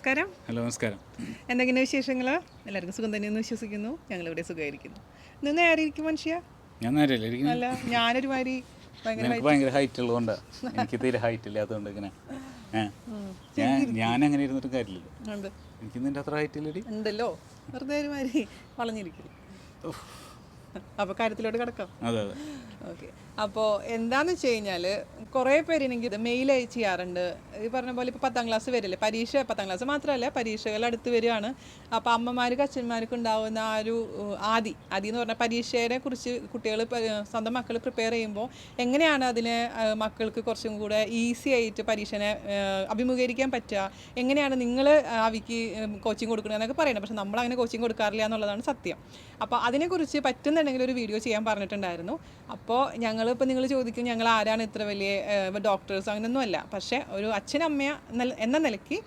നമസ്കാരം. ഹലോ, നമസ്കാരം. എന്തെങ്കിലും വിശേഷങ്ങൾ? എല്ലാവർക്കും സുഖം തന്നെയെന്ന് വിശ്വസിക്കുന്നു. ഞങ്ങളിവിടെ സുഖമായിരിക്കുന്നു. ഇന്ന് നേരെ ഇരിക്കും മനുഷ്യ. ഞാൻ നേരല്ലേ ഇരിക്കുന്നു. അല്ല, ഞാനൊരുമാതിരി ഭയങ്കര ഹൈറ്റ് ഉള്ളതുകൊണ്ട് എനിക്ക് തീരെ ഹൈറ്റ് ഇല്ലാത്തതുകൊണ്ട് ഇങ്ങനെ ഞാൻ അങ്ങനെ ഇരുന്നിട്ടും കാര്യമില്ലല്ലോ. എനിക്ക് നിന്റെ അത്ര ഹൈറ്റ് ഇല്ലടി ഉണ്ടല്ലോ, വെറുതെ ഒരുമാതിരി വളഞ്ഞിരിക്കുന്നു. അപ്പോൾ കാര്യത്തിലോട്ട് കിടക്കാം. അതെ അതെ. ഓക്കെ. അപ്പോൾ എന്താണെന്ന് വെച്ച് കഴിഞ്ഞാൽ കുറേ പേര് എനിക്ക് ഇത് മെയിൽ ചെയ്യാറുണ്ട്. ഈ പറഞ്ഞ പോലെ ഇപ്പോൾ 10ാം ക്ലാസ് വരില്ലേ, 10ാം ക്ലാസ് മാത്രമല്ല പരീക്ഷകൾ അടുത്ത് വരികയാണ്. അപ്പോൾ അമ്മമാർക്കും അച്ഛന്മാർക്കും ഉണ്ടാകുന്ന ആ ഒരു ആദി എന്ന് പറഞ്ഞാൽ പരീക്ഷയെ കുറിച്ച് കുട്ടികൾ സ്വന്തം മക്കൾ പ്രിപ്പയർ ചെയ്യുമ്പോൾ എങ്ങനെയാണ് അതിനെ മക്കൾക്ക് കുറച്ചും കൂടെ ഈസി ആയിട്ട് പരീക്ഷനെ അഭിമുഖീകരിക്കാൻ പറ്റുക, എങ്ങനെയാണ് നിങ്ങൾ അവയ്ക്ക് കോച്ചിങ് കൊടുക്കണമെന്നൊക്കെ പറയുന്നത്. പക്ഷെ നമ്മളങ്ങനെ കോച്ചിങ് കൊടുക്കാറില്ല എന്നുള്ളതാണ് സത്യം. അപ്പോൾ അതിനെക്കുറിച്ച് പറ്റുന്നുണ്ടെങ്കിൽ ഒരു വീഡിയോ ചെയ്യാൻ പറഞ്ഞിട്ടുണ്ടായിരുന്നു. അപ്പോൾ ഞങ്ങളിപ്പോൾ നിങ്ങൾ ചോദിക്കും ഞങ്ങൾ ആരാണ് ഇത്ര വലിയ ഡോക്ടേഴ്സ് അങ്ങനെയൊന്നുമല്ല. പക്ഷേ ഒരു അച്ഛനമ്മ എന്ന നിലയ്ക്ക്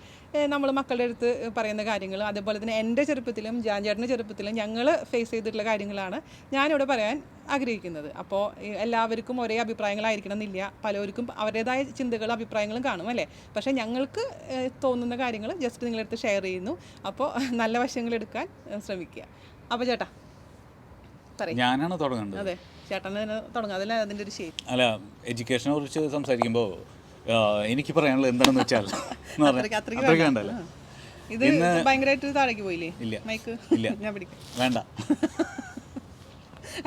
നമ്മൾ മക്കളുടെ അടുത്ത് പറയുന്ന കാര്യങ്ങൾ, അതേപോലെ തന്നെ എൻ്റെ ചെറുപ്പത്തിലും ജാൻചേട്ടൻ്റെ ചെറുപ്പത്തിലും ഞങ്ങൾ ഫേസ് ചെയ്തിട്ടുള്ള കാര്യങ്ങളാണ് ഞാനിവിടെ പറയാൻ ആഗ്രഹിക്കുന്നത്. അപ്പോൾ എല്ലാവർക്കും ഒരേ അഭിപ്രായങ്ങളായിരിക്കണം എന്നില്ല, പലർക്കും അവരുടേതായ ചിന്തകളും അഭിപ്രായങ്ങളും കാണും അല്ലേ. പക്ഷേ ഞങ്ങൾക്ക് തോന്നുന്ന കാര്യങ്ങൾ ജസ്റ്റ് നിങ്ങളടുത്ത് ഷെയർ ചെയ്യുന്നു. അപ്പോൾ നല്ല വശങ്ങൾ എടുക്കാൻ ശ്രമിക്കുക. അപ്പോൾ ചേട്ടാ ഞാനാണ് തുടങ്ങേണ്ടത്. അതെ, ചേട്ടനെ തുടങ്ങാം. അതല്ല അതിൻ്റെ ഒരു ശരി. അല്ല, എഡ്യൂക്കേഷനെ കുറിച്ച് സംസാരിക്കുമ്പോൾ എനിക്ക് പറയാനുള്ളത് എന്താണെന്ന് വെച്ചാൽ ഇത് ഭയങ്കരമായിട്ട് താഴേക്ക് പോയില്ലേ മൈക്ക്? ഇല്ല, ഞാൻ പിടിക്കാം. വേണ്ട.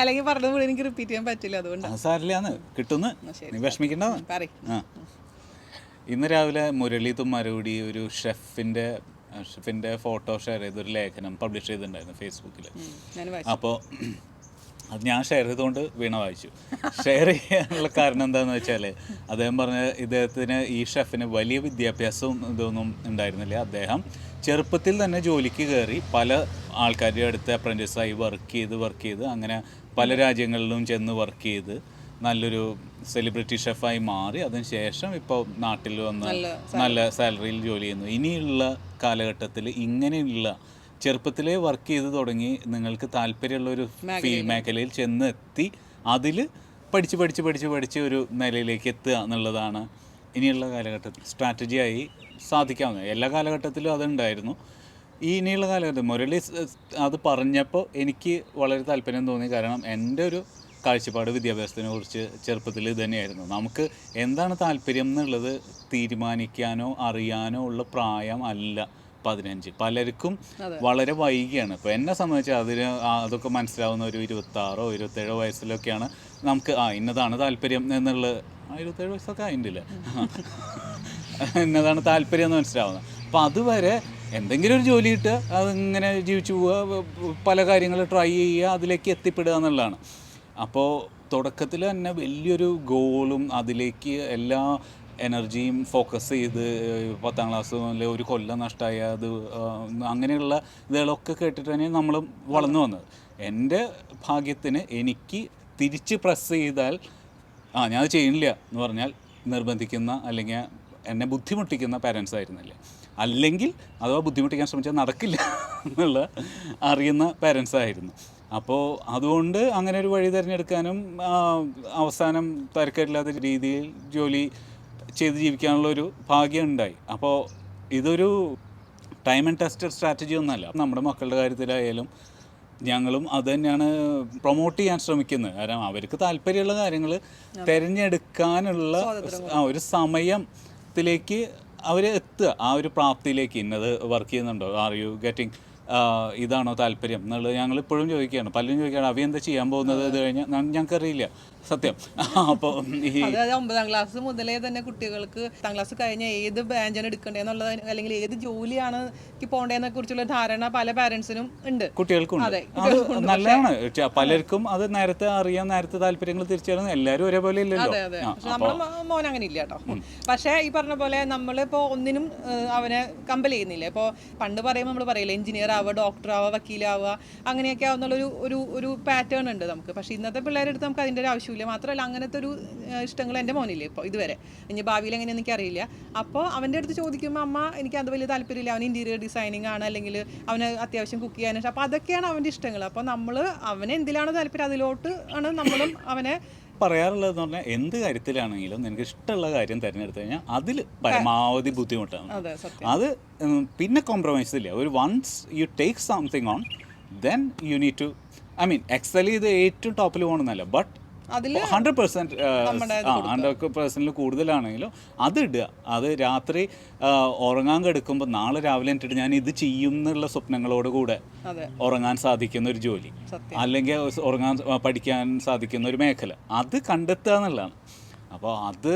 അല്ലെങ്കിൽ പറഞ്ഞത് കൂടെ എനിക്ക് റിപ്പീറ്റ് ചെയ്യാൻ പറ്റില്ല, അതുകൊണ്ട് സാരില്ലാന്ന് കിട്ടുന്നു, നീ വിഷമിക്കണ്ട. ഇന്ന് രാവിലെ മുരളി തുമ്മാരോടി ഒരു ഷെഫിൻ്റെ ഫോട്ടോ ഷെയർ ചെയ്തൊരു ലേഖനം പബ്ലിഷ് ചെയ്തിട്ടുണ്ടായിരുന്നു ഫേസ്ബുക്കിൽ. അപ്പോൾ അത് ഞാൻ ഷെയർ ചെയ്തുകൊണ്ട് വീണ വായിച്ചു. ഷെയർ ചെയ്യാനുള്ള കാരണം എന്താണെന്ന് വെച്ചാൽ അദ്ദേഹം പറഞ്ഞ ഇദ്ദേഹത്തിന് ഈ ഷെഫിന് വലിയ വിദ്യാഭ്യാസവും ഇതൊന്നും ഉണ്ടായിരുന്നില്ല. അദ്ദേഹം ചെറുപ്പത്തിൽ തന്നെ ജോലിക്ക് കയറി പല ആൾക്കാരുടെ അടുത്ത് അപ്രൻറ്റീസായി വർക്ക് ചെയ്ത് അങ്ങനെ പല രാജ്യങ്ങളിലും ചെന്ന് വർക്ക് ചെയ്ത് നല്ലൊരു സെലിബ്രിറ്റി ഷെഫായി മാറി. അതിന് ശേഷം ഇപ്പോൾ നാട്ടിൽ വന്ന് നല്ല സാലറിയിൽ ജോലി ചെയ്യുന്നു. ഇനിയുള്ള കാലഘട്ടത്തിൽ ഇങ്ങനെയുള്ള ചെറുപ്പത്തിലേ വർക്ക് ചെയ്ത് തുടങ്ങി നിങ്ങൾക്ക് താല്പര്യമുള്ളൊരു മേഖലയിൽ ചെന്ന് എത്തി അതിൽ പഠിച്ച് ഒരു നിലയിലേക്ക് എത്തുക എന്നുള്ളതാണ് ഇനിയുള്ള കാലഘട്ടത്തിൽ സ്ട്രാറ്റജിയായി സാധിക്കാവുന്നത്. എല്ലാ കാലഘട്ടത്തിലും അതുണ്ടായിരുന്നു. ഇനിയുള്ള കാലഘട്ടത്തിൽ മുരളി അത് പറഞ്ഞപ്പോൾ എനിക്ക് വളരെ താല്പര്യം തോന്നി. കാരണം എൻ്റെ ഒരു കാഴ്ചപ്പാട് വിദ്യാഭ്യാസത്തിനെ കുറിച്ച് ചെറുപ്പത്തിൽ ഇത് തന്നെയായിരുന്നു. നമുക്ക് എന്താണ് താല്പര്യം എന്നുള്ളത് തീരുമാനിക്കാനോ അറിയാനോ ഉള്ള പ്രായം അല്ല 15. പലർക്കും വളരെ വൈകിയാണ്. ഇപ്പോൾ എന്നെ സംബന്ധിച്ച് അതൊക്കെ മനസ്സിലാവുന്ന ഒരു 26 27 വയസ്സിലൊക്കെയാണ് നമുക്ക് ഇന്നതാണ് താല്പര്യം എന്നുള്ളത്. 27 വയസ്സൊക്കെ ആയിട്ടില്ല, ഇന്നതാണ് താല്പര്യം എന്ന് മനസ്സിലാവുന്നത്. അപ്പോൾ അതുവരെ എന്തെങ്കിലും ഒരു ജോലി കിട്ടുക, അതിങ്ങനെ ജീവിച്ചു പോവുക, പല കാര്യങ്ങൾ ട്രൈ ചെയ്യുക, അതിലേക്ക് എത്തിപ്പെടുക എന്നുള്ളതാണ്. അപ്പോൾ തുടക്കത്തിൽ തന്നെ വലിയൊരു ഗോളും അതിലേക്ക് എല്ലാ എനർജിയും ഫോക്കസ് ചെയ്ത് 10ാം ക്ലാസ് മുതൽ ഒരു കൊല്ലം നഷ്ടമായ അത് അങ്ങനെയുള്ള ഇതുകളൊക്കെ കേട്ടിട്ട് തന്നെ നമ്മൾ വളർന്നു വന്നത്. എൻ്റെ ഭാഗ്യത്തിന് എനിക്ക് തിരിച്ച് പ്രസ് ചെയ്താൽ ഞാൻ ചെയ്യണില്ല എന്ന് പറഞ്ഞാൽ നിർബന്ധിക്കുന്ന അല്ലെങ്കിൽ എന്നെ ബുദ്ധിമുട്ടിക്കുന്ന പാരൻസ് ആയിരുന്നില്ല. അല്ലെങ്കിൽ അഥവാ ബുദ്ധിമുട്ടിക്കാൻ ശ്രമിച്ചാൽ നടക്കില്ല എന്നുള്ള അറിയുന്ന പാരൻസ് ആയിരുന്നു. അപ്പോൾ അതുകൊണ്ട് അങ്ങനെ ഒരു വഴി തിരഞ്ഞെടുക്കാനും അവസാനം തരക്കേടില്ലാത്ത രീതിയിൽ ജോലി ചെയ്ത് ജീവിക്കാനുള്ളൊരു ഭാഗ്യം ഉണ്ടായി. അപ്പോൾ ഇതൊരു ടൈം ആൻഡ് ടെസ്റ്റഡ് സ്ട്രാറ്റജി ഒന്നുമല്ല. നമ്മുടെ മക്കളുടെ കാര്യത്തിലായാലും ഞങ്ങളും അത് തന്നെയാണ് പ്രൊമോട്ട് ചെയ്യാൻ ശ്രമിക്കുന്നത്. കാരണം അവർക്ക് താല്പര്യമുള്ള കാര്യങ്ങൾ തിരഞ്ഞെടുക്കാനുള്ള ഒരു സമയത്തിലേക്ക് അവർ എത്തുക, ആ ഒരു പ്രാപ്തിയിലേക്ക്. ഇന്നത് വർക്ക് ചെയ്യുന്നുണ്ടോ, ആർ യു ഗെറ്റിംഗ്, ഇതാണോ താല്പര്യം എന്നുള്ളത് ഞങ്ങളിപ്പോഴും ചോദിക്കുകയാണ്. പലരും ചോദിക്കുകയാണ് അവ എന്താ ചെയ്യാൻ പോകുന്നത് ഇത് കഴിഞ്ഞാൽ. ഞങ്ങൾക്കറിയില്ല സത്യം. അപ്പോൾ 9ാം ക്ലാസ് മുതലേ തന്നെ കുട്ടികൾക്ക് 10ാം ക്ലാസ് കഴിഞ്ഞാൽ ഏത് ബ്രാഞ്ചാണ് എടുക്കേണ്ടതെന്നുള്ളത്, അല്ലെങ്കിൽ ഏത് ജോലിയാണ് പോകേണ്ടതിനെ കുറിച്ചുള്ള ധാരണ പല പാരൻസിനും ഉണ്ട്, കുട്ടികൾക്കും. നല്ലതാണ്. പലർക്കും അത് നേരത്തെ അറിയാം, നേരത്തെ താല്പര്യങ്ങൾ തിരിച്ചറിയുന്നത്. എല്ലാവരും ഒരേപോലെ ഇല്ലല്ലോ. നമ്മുടെ മോൻ അങ്ങനെ ഇല്ല കേട്ടോ. പക്ഷേ ഈ പറഞ്ഞ പോലെ നമ്മളിപ്പോൾ ഒന്നിനും അവനെ കമ്പൽ ചെയ്യുന്നില്ല. ഇപ്പോൾ പണ്ട് പറയുമ്പോൾ നമ്മൾ പറയില്ല എഞ്ചിനീയർ ആവുക, ഡോക്ടർ ആവുക, വക്കീലാവുക, അങ്ങനെയൊക്കെ ആവുന്നുള്ളൊരു ഒരു പാറ്റേൺ ഉണ്ട് നമുക്ക്. പക്ഷേ ഇന്നത്തെ പിള്ളേരുടെ അടുത്ത് നമുക്ക് അതിൻ്റെ ഒരു ആവശ്യമില്ല. മാത്രമല്ല അങ്ങനത്തെ ഒരു ഇഷ്ടങ്ങൾ എൻ്റെ മോനില്ലേ ഇപ്പോൾ ഇതുവരെ. ഇനി ഭാവിയിൽ എങ്ങനെയെന്ന് എനിക്കറിയില്ല. അപ്പോൾ അവൻ്റെ അടുത്ത് ചോദിക്കുമ്പോൾ അമ്മ എനിക്ക് അത് വലിയ താല്പര്യമില്ല, അവൻ ഇൻറ്റീരിയർ ഡിസൈനിങ് ആണ്, അല്ലെങ്കിൽ അവന് അത്യാവശ്യം കുക്ക് ചെയ്യാൻ. അപ്പോൾ അതൊക്കെയാണ് അവൻ്റെ ഇഷ്ടങ്ങൾ. അപ്പോൾ നമ്മൾ അവന് എന്തിലാണോ താല്പര്യം അതിലോട്ട് ആണ് നമ്മളും അവനെ പറയാറുള്ളതെന്ന് പറഞ്ഞാൽ എന്ത് കാര്യത്തിലാണെങ്കിലും നിനക്ക് ഇഷ്ടമുള്ള കാര്യം തിരഞ്ഞെടുത്തു കഴിഞ്ഞാൽ അതിൽ പരമാവധി ബുദ്ധിമുട്ടാണ്. അത് പിന്നെ കോംപ്രമൈസ് ഇല്ല. ഒരു once you take something on then you need to excel ചെയ്ത് ഏറ്റവും ടോപ്പിൽ പോകണമെന്നല്ല, ബട്ട് 100% കൂടുതലാണെങ്കിലും അത് ഇടുക. അത് രാത്രി ഉറങ്ങാൻ കിടക്കുമ്പോൾ നാളെ രാവിലെ എന്നിട്ട് ഞാൻ ഇത് ചെയ്യും എന്നുള്ള സ്വപ്നങ്ങളോട് കൂടെ ഉറങ്ങാൻ സാധിക്കുന്ന ഒരു ജോലി, അല്ലെങ്കിൽ പഠിക്കാൻ സാധിക്കുന്ന ഒരു മേഖല അത് കണ്ടെത്തുക എന്നുള്ളതാണ്. അപ്പോൾ അത്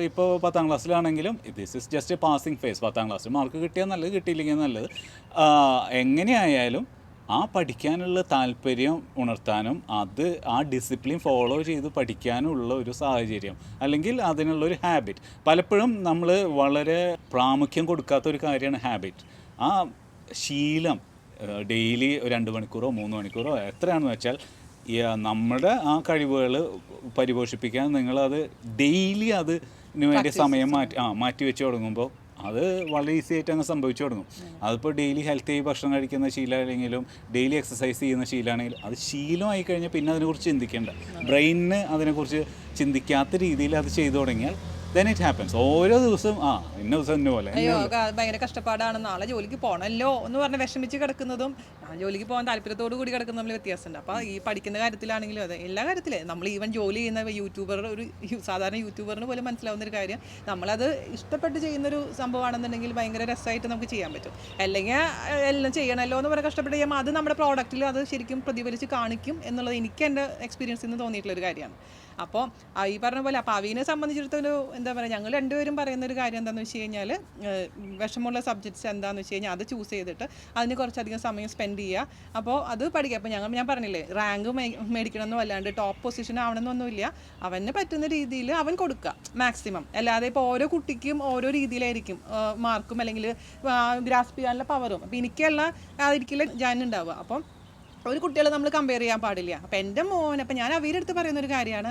ഇപ്പോൾ 10ാം ക്ലാസ്സിലാണെങ്കിലും this is just a passing phase. 10ാം ക്ലാസ്സിൽ മാർക്ക് കിട്ടിയാൽ നല്ലത്, കിട്ടിയില്ലെങ്കിൽ നല്ലത്. എങ്ങനെയായാലും ആ പഠിക്കാനുള്ള താല്പര്യം ഉണർത്താനും അത് ആ ഡിസിപ്ലിൻ ഫോളോ ചെയ്ത് പഠിക്കാനുള്ള ഒരു സാഹചര്യം, അല്ലെങ്കിൽ അതിനുള്ളൊരു ഹാബിറ്റ്. പലപ്പോഴും നമ്മൾ വളരെ പ്രാമുഖ്യം കൊടുക്കാത്ത ഒരു കാര്യമാണ് ഹാബിറ്റ്. ആ ശീലം ഡെയിലി 2 മണിക്കൂറോ 3 മണിക്കൂറോ എത്രയാണെന്ന് വെച്ചാൽ നമ്മുടെ ആ കഴിവുകൾ പരിപോഷിപ്പിക്കാൻ നിങ്ങളത് ഡെയിലി അതിന് വേണ്ടി സമയം മാറ്റി വെച്ച് തുടങ്ങുമ്പോൾ അത് വളരെ ഈസി ആയിട്ട് അങ്ങ് സംഭവിച്ചു തുടങ്ങും. അതിപ്പോൾ ഡെയിലി ഹെൽത്തി ഭക്ഷണം കഴിക്കുന്ന ശീലമാണെങ്കിലും ഡെയിലി എക്സസൈസ് ചെയ്യുന്ന ശീലമാണെങ്കിലും അത് ശീലമായി കഴിഞ്ഞാൽ പിന്നെ അതിനെക്കുറിച്ച് ചിന്തിക്കേണ്ട. ബ്രെയിനിന് അതിനെക്കുറിച്ച് ചിന്തിക്കാത്ത രീതിയിൽ അത് ചെയ്തു തുടങ്ങിയാൽ then it happens. ഓരോ ദിവസവും ഇന്ന ദിവസം ഇന്ന പോലെ ഭയങ്കര കഷ്ടപ്പാടാണ്, നാളെ ജോലിക്ക് പോകണമല്ലോ എന്ന് പറഞ്ഞ് വിഷമിച്ച് കിടക്കുന്നതും ജോലിക്ക് പോകാൻ താല്പര്യത്തോടു കൂടി കിടക്കുന്ന തമ്മിൽ വ്യത്യാസമുണ്ട്. അപ്പോൾ ഈ പഠിക്കുന്ന കാര്യത്തിലാണെങ്കിലും അതെ, എല്ലാ കാര്യത്തിലും നമ്മൾ ഈവൻ ജോലി ചെയ്യുന്ന സാധാരണ യൂട്യൂബറിന് പോലും മനസ്സിലാവുന്ന ഒരു കാര്യം, നമ്മളത് ഇഷ്ടപ്പെട്ട് ചെയ്യുന്നൊരു സംഭവമാണെന്നുണ്ടെങ്കിൽ ഭയങ്കര രസമായിട്ട് നമുക്ക് ചെയ്യാൻ പറ്റും. അല്ലെങ്കിൽ എല്ലാം ചെയ്യണമല്ലോ എന്ന് പറഞ്ഞാൽ കഷ്ടപ്പെട്ട് ചെയ്യുമ്പോൾ അത് നമ്മുടെ പ്രോഡക്റ്റിൽ അത് ശരിക്കും പ്രതിഫലിച്ച് കാണിക്കും എന്നുള്ളത് എനിക്ക് എൻ്റെ എക്സ്പീരിയൻസിൽ നിന്ന് തോന്നിയിട്ടുള്ളൊരു കാര്യമാണ്. അപ്പോൾ ഈ പറഞ്ഞ പോലെ അപ്പോൾ അവീനെ സംബന്ധിച്ചിടത്തൊരു എന്താ പറയുക, ഞങ്ങൾ രണ്ടുപേരും പറയുന്നൊരു കാര്യം എന്താണെന്ന് വെച്ച് കഴിഞ്ഞാൽ വിഷമമുള്ള സബ്ജക്ട്സ് എന്താണെന്ന് വെച്ച് കഴിഞ്ഞാൽ അത് ചൂസ് ചെയ്തിട്ട് അതിന് കുറച്ചധികം സമയം സ്പെൻഡ് ചെയ്യുക. അപ്പോൾ അത് പഠിക്കുക. അപ്പോൾ ഞാൻ പറഞ്ഞില്ലേ, റാങ്ക് മേടിക്കണമെന്നോ അല്ലാണ്ട് ടോപ്പ് പൊസിഷൻ ആവണമെന്നൊന്നുമില്ല, അവന് പറ്റുന്ന രീതിയിൽ അവൻ കൊടുക്കുക മാക്സിമം. അല്ലാതെ ഇപ്പോൾ ഓരോ കുട്ടിക്കും ഓരോ രീതിയിലായിരിക്കും മാർക്കും അല്ലെങ്കിൽ ഗ്രാസ്പ് ചെയ്യാനുള്ള പവറും. അപ്പോൾ എനിക്കുള്ള ആയിരിക്കില്ല ഞാനുണ്ടാവുക. അപ്പം ഒരു കുട്ടികളെ നമ്മൾ കമ്പയർ ചെയ്യാൻ പാടില്ല. അപ്പോൾ എൻ്റെ മോൻ, അപ്പോൾ ഞാൻ അവയുടെ അടുത്ത് പറയുന്നൊരു കാര്യമാണ്,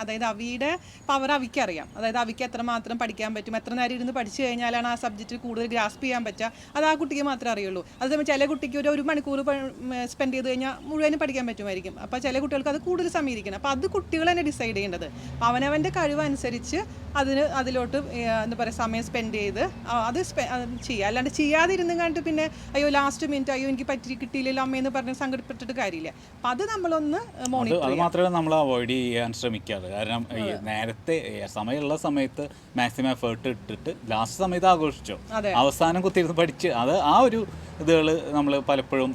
അതായത് അവയുടെ പവർ അവിക്കറിയാം. അതായത് അവിക്ക് എത്രമാത്രം പഠിക്കാൻ പറ്റും, എത്ര നേരം ഇരുന്ന് പഠിച്ചു കഴിഞ്ഞാലാണ് ആ സബ്ജക്റ്റ് കൂടുതൽ ഗ്രാസ്പ് ചെയ്യാൻ പറ്റുക, അത് ആ കുട്ടിക്ക് മാത്രമേ അറിയുള്ളൂ. അതേസമയം ചില കുട്ടിക്ക് ഒരു മണിക്കൂർ സ്പെൻഡ് ചെയ്ത് കഴിഞ്ഞാൽ മുഴുവനും പഠിക്കാൻ പറ്റുമായിരിക്കും. അപ്പോൾ ചില കുട്ടികൾക്ക് അത് കൂടുതൽ സമയം ഇരിക്കണം. അപ്പോൾ അത് കുട്ടികൾ തന്നെ ഡിസൈഡ് ചെയ്യേണ്ടത്. അവനവൻ്റെ കഴിവനുസരിച്ച് അതിലോട്ട് എന്താ പറയുക സമയം സ്പെൻഡ് ചെയ്ത് അത് ചെയ്യുക. അല്ലാണ്ട് ചെയ്യാതിരുന്ന് കണ്ടിട്ട് പിന്നെ അയ്യോ ലാസ്റ്റ് മിനിറ്റ് അയ്യോ എനിക്ക് കിട്ടിയില്ലല്ലോ അമ്മയെന്ന് പറഞ്ഞ് സങ്കടപ്പെട്ടിട്ട് കാര്യമില്ല. അപ്പം അത് നമ്മളൊന്ന് മോണിറ്റർ അത് മാത്രമേ നമ്മൾ അവോയ്ഡ് ചെയ്യാൻ ശ്രമിക്കാറ്. കാരണം നേരത്തെ സമയമുള്ള സമയത്ത് മാക്സിമം എഫേർട്ട് ഇട്ടിട്ട് ലാസ്റ്റ് സമയത്ത് ആഘോഷിച്ചോ, അവസാനം കുത്തിയിരുന്ന് പഠിച്ച് അത് ആ ഒരു ഇതുകൾ നമ്മൾ പലപ്പോഴും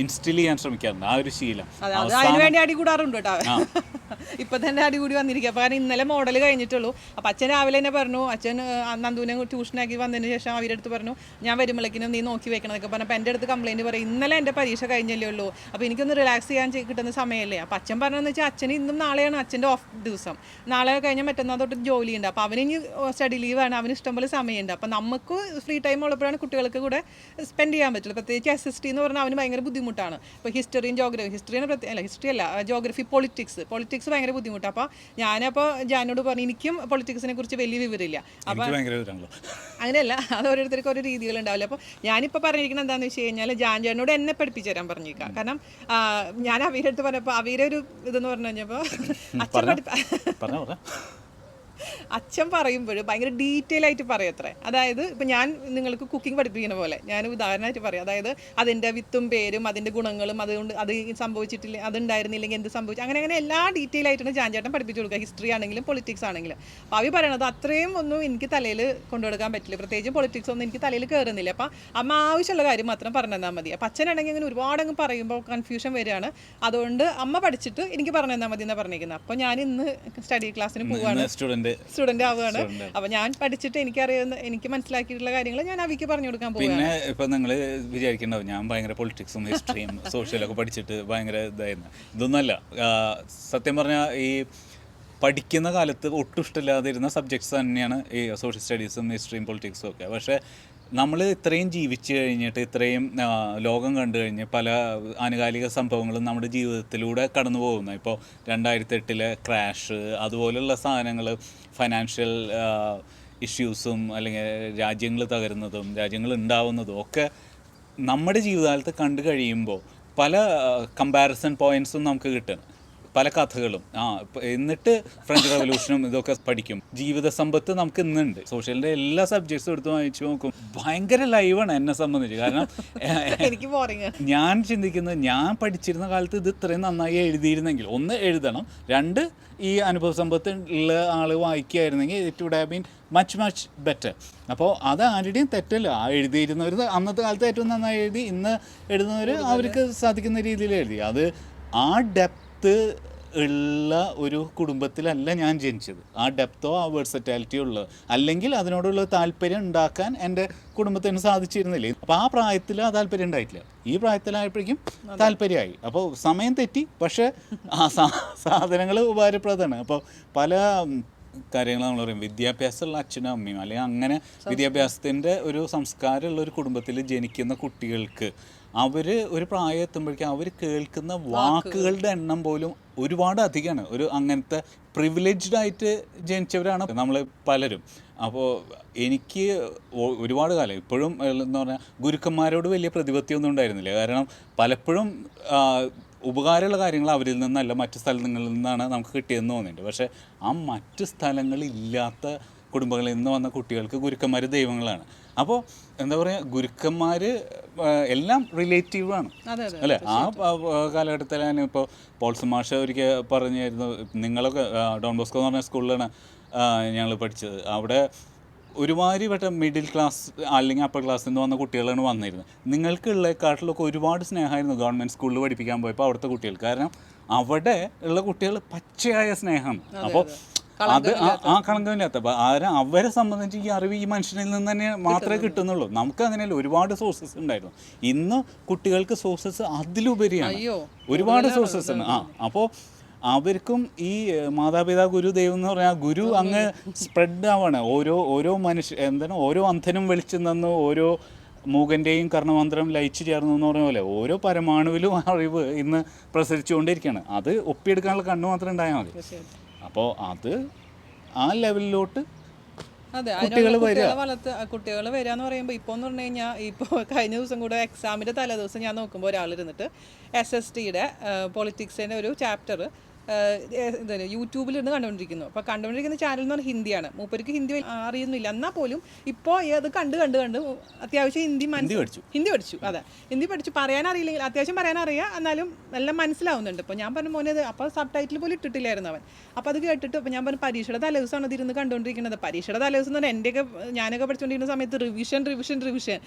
ഇൻസ്റ്റിൽ ചെയ്യാൻ ശ്രമിക്കാറുണ്ട്. ആ ഒരു ശീലം അതിനുവേണ്ടി അടി കൂടാറുണ്ട് കേട്ടോ. ഇപ്പൊ തന്നെ അടികൂടി വന്നിരിക്കുക. കാരണം ഇന്നലെ മോഡൽ കഴിഞ്ഞിട്ടുള്ളൂ. അപ്പം അച്ഛൻ രാവിലെ തന്നെ പറഞ്ഞു, അച്ഛൻ നന്ദുവിനെ ട്യൂഷനാക്കി വന്നതിന് ശേഷം അവരുടെ അടുത്ത് പറഞ്ഞു ഞാൻ വരുമ്പോഴേക്കിനും നീ നോക്കി വെക്കണം എന്നൊക്കെ പറഞ്ഞപ്പോൾ എൻ്റെ അടുത്ത് കംപ്ലയിൻറ്റ് പറയും, ഇന്നലെ എൻ്റെ പരീക്ഷ കഴിഞ്ഞല്ലേ ഉള്ളൂ, അപ്പോൾ എനിക്കൊന്ന് റിലാക്സ് ചെയ്യാൻ കിട്ടുന്ന സമയമല്ലേ. അപ്പം അച്ഛൻ പറഞ്ഞതെന്ന് വെച്ചാൽ അച്ഛന് ഇന്നും നാളെയാണ് അച്ഛൻ്റെ ഓഫ് ദിവസം, നാളെ കഴിഞ്ഞാൽ മറ്റന്നാൾ തൊട്ട് ജോലിയുണ്ട്. അപ്പോൾ അവന് ഇനി സ്റ്റഡി ലീവാണ്, അവന് ഇഷ്ടംപോലെ സമയമുണ്ട്. അപ്പം നമുക്ക് ഫ്രീ ടൈം ഉള്ളപ്പോഴാണ് കുട്ടികൾക്ക് കൂടെ സ്പെൻഡ് ചെയ്യാൻ പറ്റുള്ളൂ. പ്രത്യേകിച്ച് SST എന്ന് പറഞ്ഞാൽ അവന് ഭയങ്കര ബുദ്ധിമുട്ടാണ്. ഇപ്പോൾ ഹിസ്റ്ററിയും ഹിസ്റ്ററി അല്ല ജോഗ്രഫി, പൊളിറ്റിക്സ് ഭയങ്കര ബുദ്ധിമുട്ടാണ്. അപ്പോൾ ഞാനപ്പോൾ ജാനോട് പറഞ്ഞു എനിക്കും പൊളിറ്റിക്സിനെ കുറിച്ച് വലിയ വിവരമില്ല. അപ്പോൾ അങ്ങനെയല്ല, അത് ഓരോരുത്തർക്ക് ഓരോ രീതികളുണ്ടാവില്ല. അപ്പോൾ ഞാനിപ്പോൾ പറഞ്ഞിരിക്കുന്നത് എന്താണെന്ന് വെച്ച് കഴിഞ്ഞാൽ ജാനോട് എന്നെ പഠിപ്പിച്ചു തരാൻ പറഞ്ഞേക്കാം. കാരണം ഞാൻ അവരുടെ അടുത്ത് പറഞ്ഞപ്പോൾ അവരുടെ ഒരു ഇതെന്ന് പറഞ്ഞു കഴിഞ്ഞപ്പോൾ അച്ഛൻ പറയുമ്പോഴും ഭയങ്കര ഡീറ്റെയിൽ ആയിട്ട് പറയത്രേ. അതായത് ഇപ്പം ഞാൻ നിങ്ങൾക്ക് കുക്കിംഗ് പഠിപ്പിക്കുന്ന പോലെ ഞാൻ ഉദാഹരണമായിട്ട് പറയാം. അതായത് അതിൻ്റെ വിത്തും പേരും അതിൻ്റെ ഗുണങ്ങളും അതുകൊണ്ട് അത് സംഭവിച്ചിട്ടില്ല, അതുണ്ടായിരുന്നില്ലെങ്കിൽ എന്ത് സംഭവിച്ചു, അങ്ങനെ എല്ലാ ഡീറ്റെയിൽ ആയിട്ടാണ് ജാൻചേട്ടൻ പഠിപ്പിച്ചു കൊടുക്കുക. ഹിസ്റ്ററി ആണെങ്കിലും പൊളിറ്റിക്സ് ആണെങ്കിലും. അപ്പോൾ അവർ പറയണത് അത്രയും ഒന്നും എനിക്ക് തലയിൽ കൊണ്ടുകൊടുക്കാൻ പറ്റില്ല, പ്രത്യേകിച്ച് പൊളിറ്റിക്സ് ഒന്നും എനിക്ക് തലയിൽ കയറുന്നില്ല. അപ്പോൾ അമ്മ ആവശ്യമുള്ള കാര്യം മാത്രം പറഞ്ഞു തന്നാൽ മതി. അപ്പോൾ അച്ഛനാണെങ്കിൽ ഇങ്ങനെ ഒരുപാട് അങ്ങ് പറയുമ്പോൾ കൺഫ്യൂഷൻ വരികയാണ്. അതുകൊണ്ട് അമ്മ പഠിച്ചിട്ട് എനിക്ക് പറഞ്ഞു തന്നാൽ മതി എന്നാണ് പറഞ്ഞിരിക്കുന്നത്. അപ്പോൾ ഞാൻ ഇന്ന് സ്റ്റഡി ക്ലാസ്സിന് പോവുകയാണ്, സ്റ്റുഡന്റ് ആവുകയാണ്. അപ്പൊ ഞാൻ പഠിച്ചിട്ട് എനിക്ക് മനസ്സിലാക്കിയിട്ടുള്ള കാര്യങ്ങൾ ഞാൻ അവയ്ക്ക് പറഞ്ഞു കൊടുക്കാൻ പോകും. പിന്നെ ഇപ്പൊ നിങ്ങൾ വിചാരിക്കണ്ടാവും ഞാൻ ഭയങ്കര പൊളിറ്റിക്സും ഹിസ്റ്ററിയും സോഷ്യലൊക്കെ പഠിച്ചിട്ട് ഭയങ്കര ഇതായിരുന്നു. ഇതൊന്നുമല്ല. സത്യം പറഞ്ഞാൽ ഈ പഠിക്കുന്ന കാലത്ത് ഒട്ടും ഇഷ്ടമില്ലാതിരുന്ന സബ്ജക്ട്സ് തന്നെയാണ് ഈ സോഷ്യൽ സ്റ്റഡീസും ഹിസ്റ്ററിയും പൊളിറ്റിക്സും ഒക്കെ. പക്ഷേ നമ്മൾ ഇത്രയും ജീവിച്ച് കഴിഞ്ഞിട്ട് ഇത്രയും ലോകം കണ്ടു കഴിഞ്ഞ് പല ആനുകാലിക സംഭവങ്ങളും നമ്മുടെ ജീവിതത്തിലൂടെ കടന്നു പോകുന്നു. ഇപ്പോൾ 2008 ക്രാഷ്, അതുപോലുള്ള സാധനങ്ങൾ, ഫൈനാൻഷ്യൽ ഇഷ്യൂസും അല്ലെങ്കിൽ രാജ്യങ്ങൾ തകരുന്നതും രാജ്യങ്ങൾ ഉണ്ടാവുന്നതും ഒക്കെ നമ്മുടെ ജീവിതകാലത്ത് കണ്ടു കഴിയുമ്പോൾ പല കമ്പാരിസൺ പോയിൻറ്റ്സും നമുക്ക് കിട്ടണം. പല കഥകളും എന്നിട്ട് ഫ്രഞ്ച് റവല്യൂഷനും ഇതൊക്കെ പഠിക്കും. ജീവിത സമ്പത്ത് നമുക്ക് ഇന്നുണ്ട്. സോഷ്യലിൻ്റെ എല്ലാ സബ്ജക്ട്സും എടുത്ത് വായിച്ചു നോക്കും. ഭയങ്കര ലൈവാണ് എന്നെ സംബന്ധിച്ച്. കാരണം ഞാൻ ചിന്തിക്കുന്നത്, ഞാൻ പഠിച്ചിരുന്ന കാലത്ത് ഇത് ഇത്രയും നന്നായി എഴുതിയിരുന്നെങ്കിൽ, ഒന്ന് എഴുതണം, രണ്ട് ഈ അനുഭവ സമ്പത്ത് ഉള്ള ആൾ വായിക്കുകയായിരുന്നെങ്കിൽ it would have been much better. അപ്പോൾ അത് ആരുടെയും തെറ്റല്ല. ആ എഴുതിയിരുന്നവർ അന്നത്തെ കാലത്ത് ഏറ്റവും നന്നായി എഴുതി, ഇന്ന് എഴുതുന്നവർ അവർക്ക് സാധിക്കുന്ന രീതിയിൽ എഴുതി. അത് ആ ഡെപ്ത്ത് ഉള്ള ഒരു കുടുംബത്തിലല്ല ഞാൻ ജനിച്ചത്. ആ ഡെപ്തോ ആ വേഴ്സറ്റാലിറ്റിയോ ഉള്ളത്, അല്ലെങ്കിൽ അതിനോടുള്ള താല്പര്യം ഉണ്ടാക്കാൻ എൻ്റെ കുടുംബത്തിന് സാധിച്ചിരുന്നില്ലേ. അപ്പോൾ ആ പ്രായത്തിൽ ആ താല്പര്യം ഉണ്ടായിട്ടില്ല. ഈ പ്രായത്തിലായപ്പോഴേക്കും താല്പര്യമായി. അപ്പോൾ സമയം തെറ്റി, പക്ഷേ ആ സാധനങ്ങൾ ഉപകാരപ്രദമാണ്. അപ്പോൾ പല കാര്യങ്ങൾ നമ്മൾ പറയും, വിദ്യാഭ്യാസമുള്ള അച്ഛനും അമ്മയും, അല്ലെങ്കിൽ അങ്ങനെ വിദ്യാഭ്യാസത്തിൻ്റെ ഒരു സംസ്കാരമുള്ള ഒരു കുടുംബത്തിൽ ജനിക്കുന്ന കുട്ടികൾക്ക് അവർ ഒരു പ്രായം എത്തുമ്പോഴേക്കും അവർ കേൾക്കുന്ന വാക്കുകളുടെ എണ്ണം പോലും ഒരുപാട് അധികമാണ്. ഒരു അങ്ങനത്തെ പ്രിവിലേജ്ഡ് ആയിട്ട് ജനിച്ചവരാണ് നമ്മൾ പലരും. അപ്പോൾ എനിക്ക് ഒരുപാട് കാലം ഇപ്പോഴും എന്ന് പറഞ്ഞാൽ ഗുരുക്കന്മാരോട് വലിയ പ്രതിപത്തിയൊന്നും ഉണ്ടായിരുന്നില്ല. കാരണം പലപ്പോഴും ഉപകാരമുള്ള കാര്യങ്ങൾ അവരിൽ നിന്നല്ല മറ്റു സ്ഥലങ്ങളിൽ നിന്നാണ് നമുക്ക് കിട്ടിയതെന്ന് തോന്നിയിട്ടുണ്ട്. പക്ഷേ ആ മറ്റ് സ്ഥലങ്ങളില്ലാത്ത കുടുംബങ്ങളിൽ നിന്ന് വന്ന കുട്ടികൾക്ക് ഗുരുക്കന്മാർ ദൈവങ്ങളാണ്. അപ്പോൾ എന്താ പറയുക, ഗുരുക്കന്മാർ എല്ലാം റിലേറ്റീവാണ് അല്ലേ. ആ കാലഘട്ടത്തിൽ ഞാൻ ഇപ്പോൾ പോൾസ് മാഷ ഒരിക്കൽ പറഞ്ഞായിരുന്നു, നിങ്ങളൊക്കെ ഡോൺ ബോസ്കോ എന്ന് പറഞ്ഞ സ്കൂളിലാണ് ഞങ്ങൾ പഠിച്ചത്. അവിടെ ഒരുമാതിരി പെട്ട മിഡിൽ ക്ലാസ് അല്ലെങ്കിൽ അപ്പർ ക്ലാസ്സിൽ നിന്ന് വന്ന കുട്ടികളാണ് വന്നിരുന്നത്. നിങ്ങൾക്കുള്ളേക്കാട്ടിലൊക്കെ ഒരുപാട് സ്നേഹമായിരുന്നു ഗവൺമെൻറ് സ്കൂളിൽ പഠിപ്പിക്കാൻ പോയപ്പോൾ അവിടുത്തെ കുട്ടികൾ. കാരണം അവിടെ ഉള്ള കുട്ടികൾ പച്ചയായ സ്നേഹമാണ്. അപ്പോൾ അത് ആ കളങ്കമില്ലാത്ത അവരെ സംബന്ധിച്ച് ഈ അറിവ് ഈ മനുഷ്യനിൽ നിന്ന് തന്നെ മാത്രമേ കിട്ടുന്നുള്ളൂ. നമുക്ക് അങ്ങനെയല്ല, ഒരുപാട് സോഴ്സസ് ഉണ്ടായിരുന്നു. ഇന്ന് കുട്ടികൾക്ക് സോഴ്സസ് അതിലുപരിയാണ്, ഒരുപാട് സോഴ്സസ് ഉണ്ട്. അപ്പോൾ അവർക്കും ഈ മാതാപിതാ ഗുരു ദൈവം എന്ന് പറഞ്ഞാൽ ഗുരു അങ്ങ് സ്പ്രെഡ് ആവാണ്. ഓരോ ഓരോ അന്ധനും വെളിച്ചം തന്നു, ഓരോ മൂകൻ്റെയും കർണമന്ത്രം ലയിച്ചു ചേർന്നു എന്ന് പറഞ്ഞ പോലെ ഓരോ പരമാണുവിലും അറിവ് ഇന്ന് പ്രസരിച്ചുകൊണ്ടിരിക്കുകയാണ്. അത് ഒപ്പിയെടുക്കാനുള്ള കണ്ണ് മാത്രം ഉണ്ടായാൽ മതി. അപ്പോൾ അത് ആ ലെവലിലോട്ട് കുട്ടികൾ വരിക എന്ന് പറയുമ്പോൾ ഇപ്പോൾ എന്ന് പറഞ്ഞു കഴിഞ്ഞാൽ, ഇപ്പോൾ കഴിഞ്ഞ ദിവസം കൂടെ എക്സാമിൻ്റെ തലേദിവസം ഞാൻ നോക്കുമ്പോൾ ഒരാളിരുന്നിട്ട് SSTയുടെ പൊളിറ്റിക്സിൻ്റെ ഒരു ചാപ്റ്റർ യൂട്യൂബിലിരുന്ന് കണ്ടുകൊണ്ടിരിക്കുന്നു. അപ്പോൾ കണ്ടുകൊണ്ടിരിക്കുന്ന ചാനൽ എന്ന് പറഞ്ഞാൽ ഹിന്ദിയാണ്. മൂപ്പർക്ക് ഹിന്ദി അറിയുന്നില്ല. എന്നാൽ പോലും ഇപ്പോൾ അത് കണ്ട് അത്യാവശ്യം ഹിന്ദി പഠിച്ചു. അതെ, ഹിന്ദി പഠിച്ചു. പറയാനറിയില്ലെങ്കിൽ അത്യാവശ്യം പറയാനറിയാം, എന്നാലും നല്ല മനസ്സിലാവുന്നുണ്ട്. ഇപ്പോൾ ഞാൻ പറഞ്ഞ മോനെ അപ്പോൾ സബ് ടൈറ്റിൽ പോലും ഇട്ടിട്ടില്ലായിരുന്നു അവൻ. അപ്പോൾ അത് കേട്ടിട്ട് ഇപ്പോൾ ഞാൻ പറഞ്ഞു, പരീക്ഷയുടെ തലേദിവസമാണ് അതിരുന്ന് കണ്ടുകൊണ്ടിരിക്കുന്നത്. പരീക്ഷയുടെ തലേദിവസം എന്ന് പറഞ്ഞാൽ ഞാനൊക്കെ പഠിച്ചുകൊണ്ടിരിക്കുന്ന സമയത്ത് റിവിഷൻ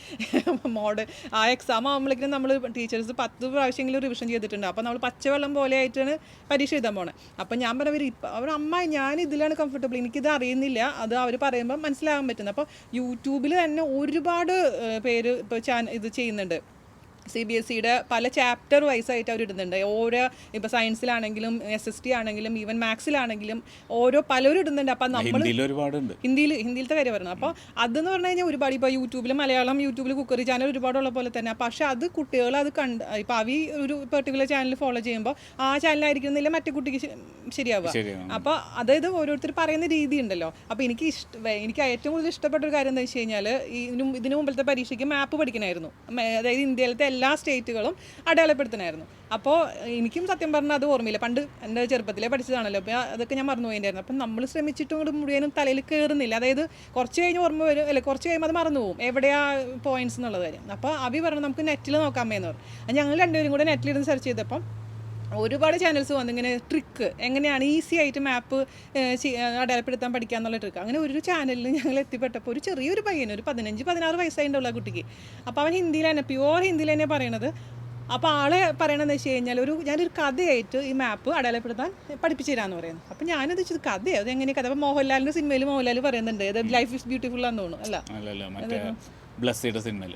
മോഡ് ആ എക്സാം ആകുമ്പോഴേക്കും നമ്മൾ ടീച്ചേഴ്സ് 10 പ്രാവശ്യമെങ്കിലും റിവിഷൻ ചെയ്തിട്ടുണ്ട്. അപ്പോൾ നമ്മൾ പച്ചവെള്ളം പോലെ ആയിട്ടാണ് പരീക്ഷ എഴുതാൻ പോണേ. അപ്പം ഞാൻ പറഞ്ഞവർ അവർ അമ്മ ഞാൻ ഇതിലാണ് കംഫർട്ടബിൾ, എനിക്കിത് അറിയുന്നില്ല, അത് അവർ പറയുമ്പോൾ മനസ്സിലാകാൻ പറ്റുന്നത്. അപ്പോൾ യൂട്യൂബിൽ തന്നെ ഒരുപാട് പേര് ഇപ്പോൾ ഇത് ചെയ്യുന്നുണ്ട്. CBSEയുടെ പല ചാപ്റ്റർ വൈസായിട്ട് അവർ ഇടുന്നുണ്ട്. ഓരോ ഇപ്പോൾ സയൻസിലാണെങ്കിലും SST ആണെങ്കിലും ഈവൻ മാത്സിലാണെങ്കിലും പലരും ഇടുന്നുണ്ട്. അപ്പം നമ്മൾ ഹിന്ദിയിലത്തെ കാര്യം പറയുന്നത്. അപ്പോൾ അതെന്ന് പറഞ്ഞു കഴിഞ്ഞാൽ ഒരുപാട് ഇപ്പോൾ യൂട്യൂബിൽ മലയാളം യൂട്യൂബിൽ കുക്കറി ചാനൽ ഒരുപാടുള്ള പോലെ തന്നെ. പക്ഷേ അത് കുട്ടികൾ അത് ഇപ്പോൾ ഒരു പെർട്ടിക്കുലർ ചാനൽ ഫോളോ ചെയ്യുമ്പോൾ ആ ചാനലായിരിക്കുന്നില്ല മറ്റേ കുട്ടിക്ക് ശരിയാവുക. അപ്പോൾ അതായത് ഓരോരുത്തർ പറയുന്ന രീതി ഉണ്ടല്ലോ. അപ്പോൾ എനിക്ക് ഏറ്റവും കൂടുതൽ ഇഷ്ടപ്പെട്ട ഒരു കാര്യം എന്താ വെച്ച് കഴിഞ്ഞാൽ, ഇതിനു മുമ്പിലത്തെ പരീക്ഷയ്ക്ക് മാപ്പ് പഠിക്കണമായിരുന്നു. അതായത് ഇന്ത്യയിലത്തെ എല്ലാ സ്റ്റേറ്റുകളും അടയാളപ്പെടുത്തണമായിരുന്നു. അപ്പോൾ എനിക്കും സത്യം പറഞ്ഞാൽ അത് ഓർമ്മയില്ല. പണ്ട് എൻ്റെ ചെറുപ്പത്തിലേ പഠിച്ചതാണല്ലോ. അപ്പോൾ അതൊക്കെ ഞാൻ മറന്നു പോയിട്ടുണ്ടായിരുന്നു. അപ്പം നമ്മൾ ശ്രമിച്ചിട്ടും കൂടി മുഴുവനും തലയിൽ കയറുന്നില്ല. അതായത് കുറച്ച് കഴിഞ്ഞ് ഓർമ്മ വരും, അല്ലെ കുറച്ച് കഴിയുമ്പോൾ അത് മറന്നു പോകും എവിടെയാ പോയിന്റ്സ് എന്നുള്ളത് കാര്യം. അപ്പോൾ പറഞ്ഞു നമുക്ക് നെറ്റിൽ നോക്കാമേന്ന് പറഞ്ഞു. ഞങ്ങൾ രണ്ടുപേരും കൂടെ നെറ്റിലിരുന്ന് സെർച്ച് ചെയ്തപ്പം ഒരുപാട് ചാനൽസ് വന്നു ഇങ്ങനെ ട്രിക്ക് എങ്ങനെയാണ് ഈസി ആയിട്ട് മാപ്പ് അടയാളപ്പെടുത്താൻ പഠിക്കുക എന്നുള്ള ട്രിക്ക്. അങ്ങനെ ഒരു ചാനലിൽ ഞങ്ങൾ എത്തിപ്പെട്ടപ്പോൾ ഒരു ചെറിയൊരു പയ്യന് ഒരു 15-16 വയസ്സായിട്ടുള്ള ആ കുട്ടിക്ക്. അപ്പോൾ അവൻ ഹിന്ദിയിൽ തന്നെ പ്യുവർ ഹിന്ദിയിൽ തന്നെ പറയണത്. അപ്പോൾ ആളെ പറയണമെന്ന് വെച്ച് കഴിഞ്ഞാൽ ഞാനൊരു കഥയായിട്ട് ഈ മാപ്പ് അടയാളപ്പെടുത്താൻ പഠിപ്പിച്ചു തരാമെന്ന് പറയുന്നു. അപ്പോൾ ഞാനത് വെച്ചത് കഥയോ അത് എങ്ങനെ കഥ. അപ്പോൾ മോഹൻലാലിൻ്റെ സിനിമയിൽ മോഹൻലാൽ പറയുന്നുണ്ട് ലൈഫ് ഈസ് ബ്യൂട്ടിഫുൾ ആണെന്ന് തോന്നുന്നു. സിനിമയിൽ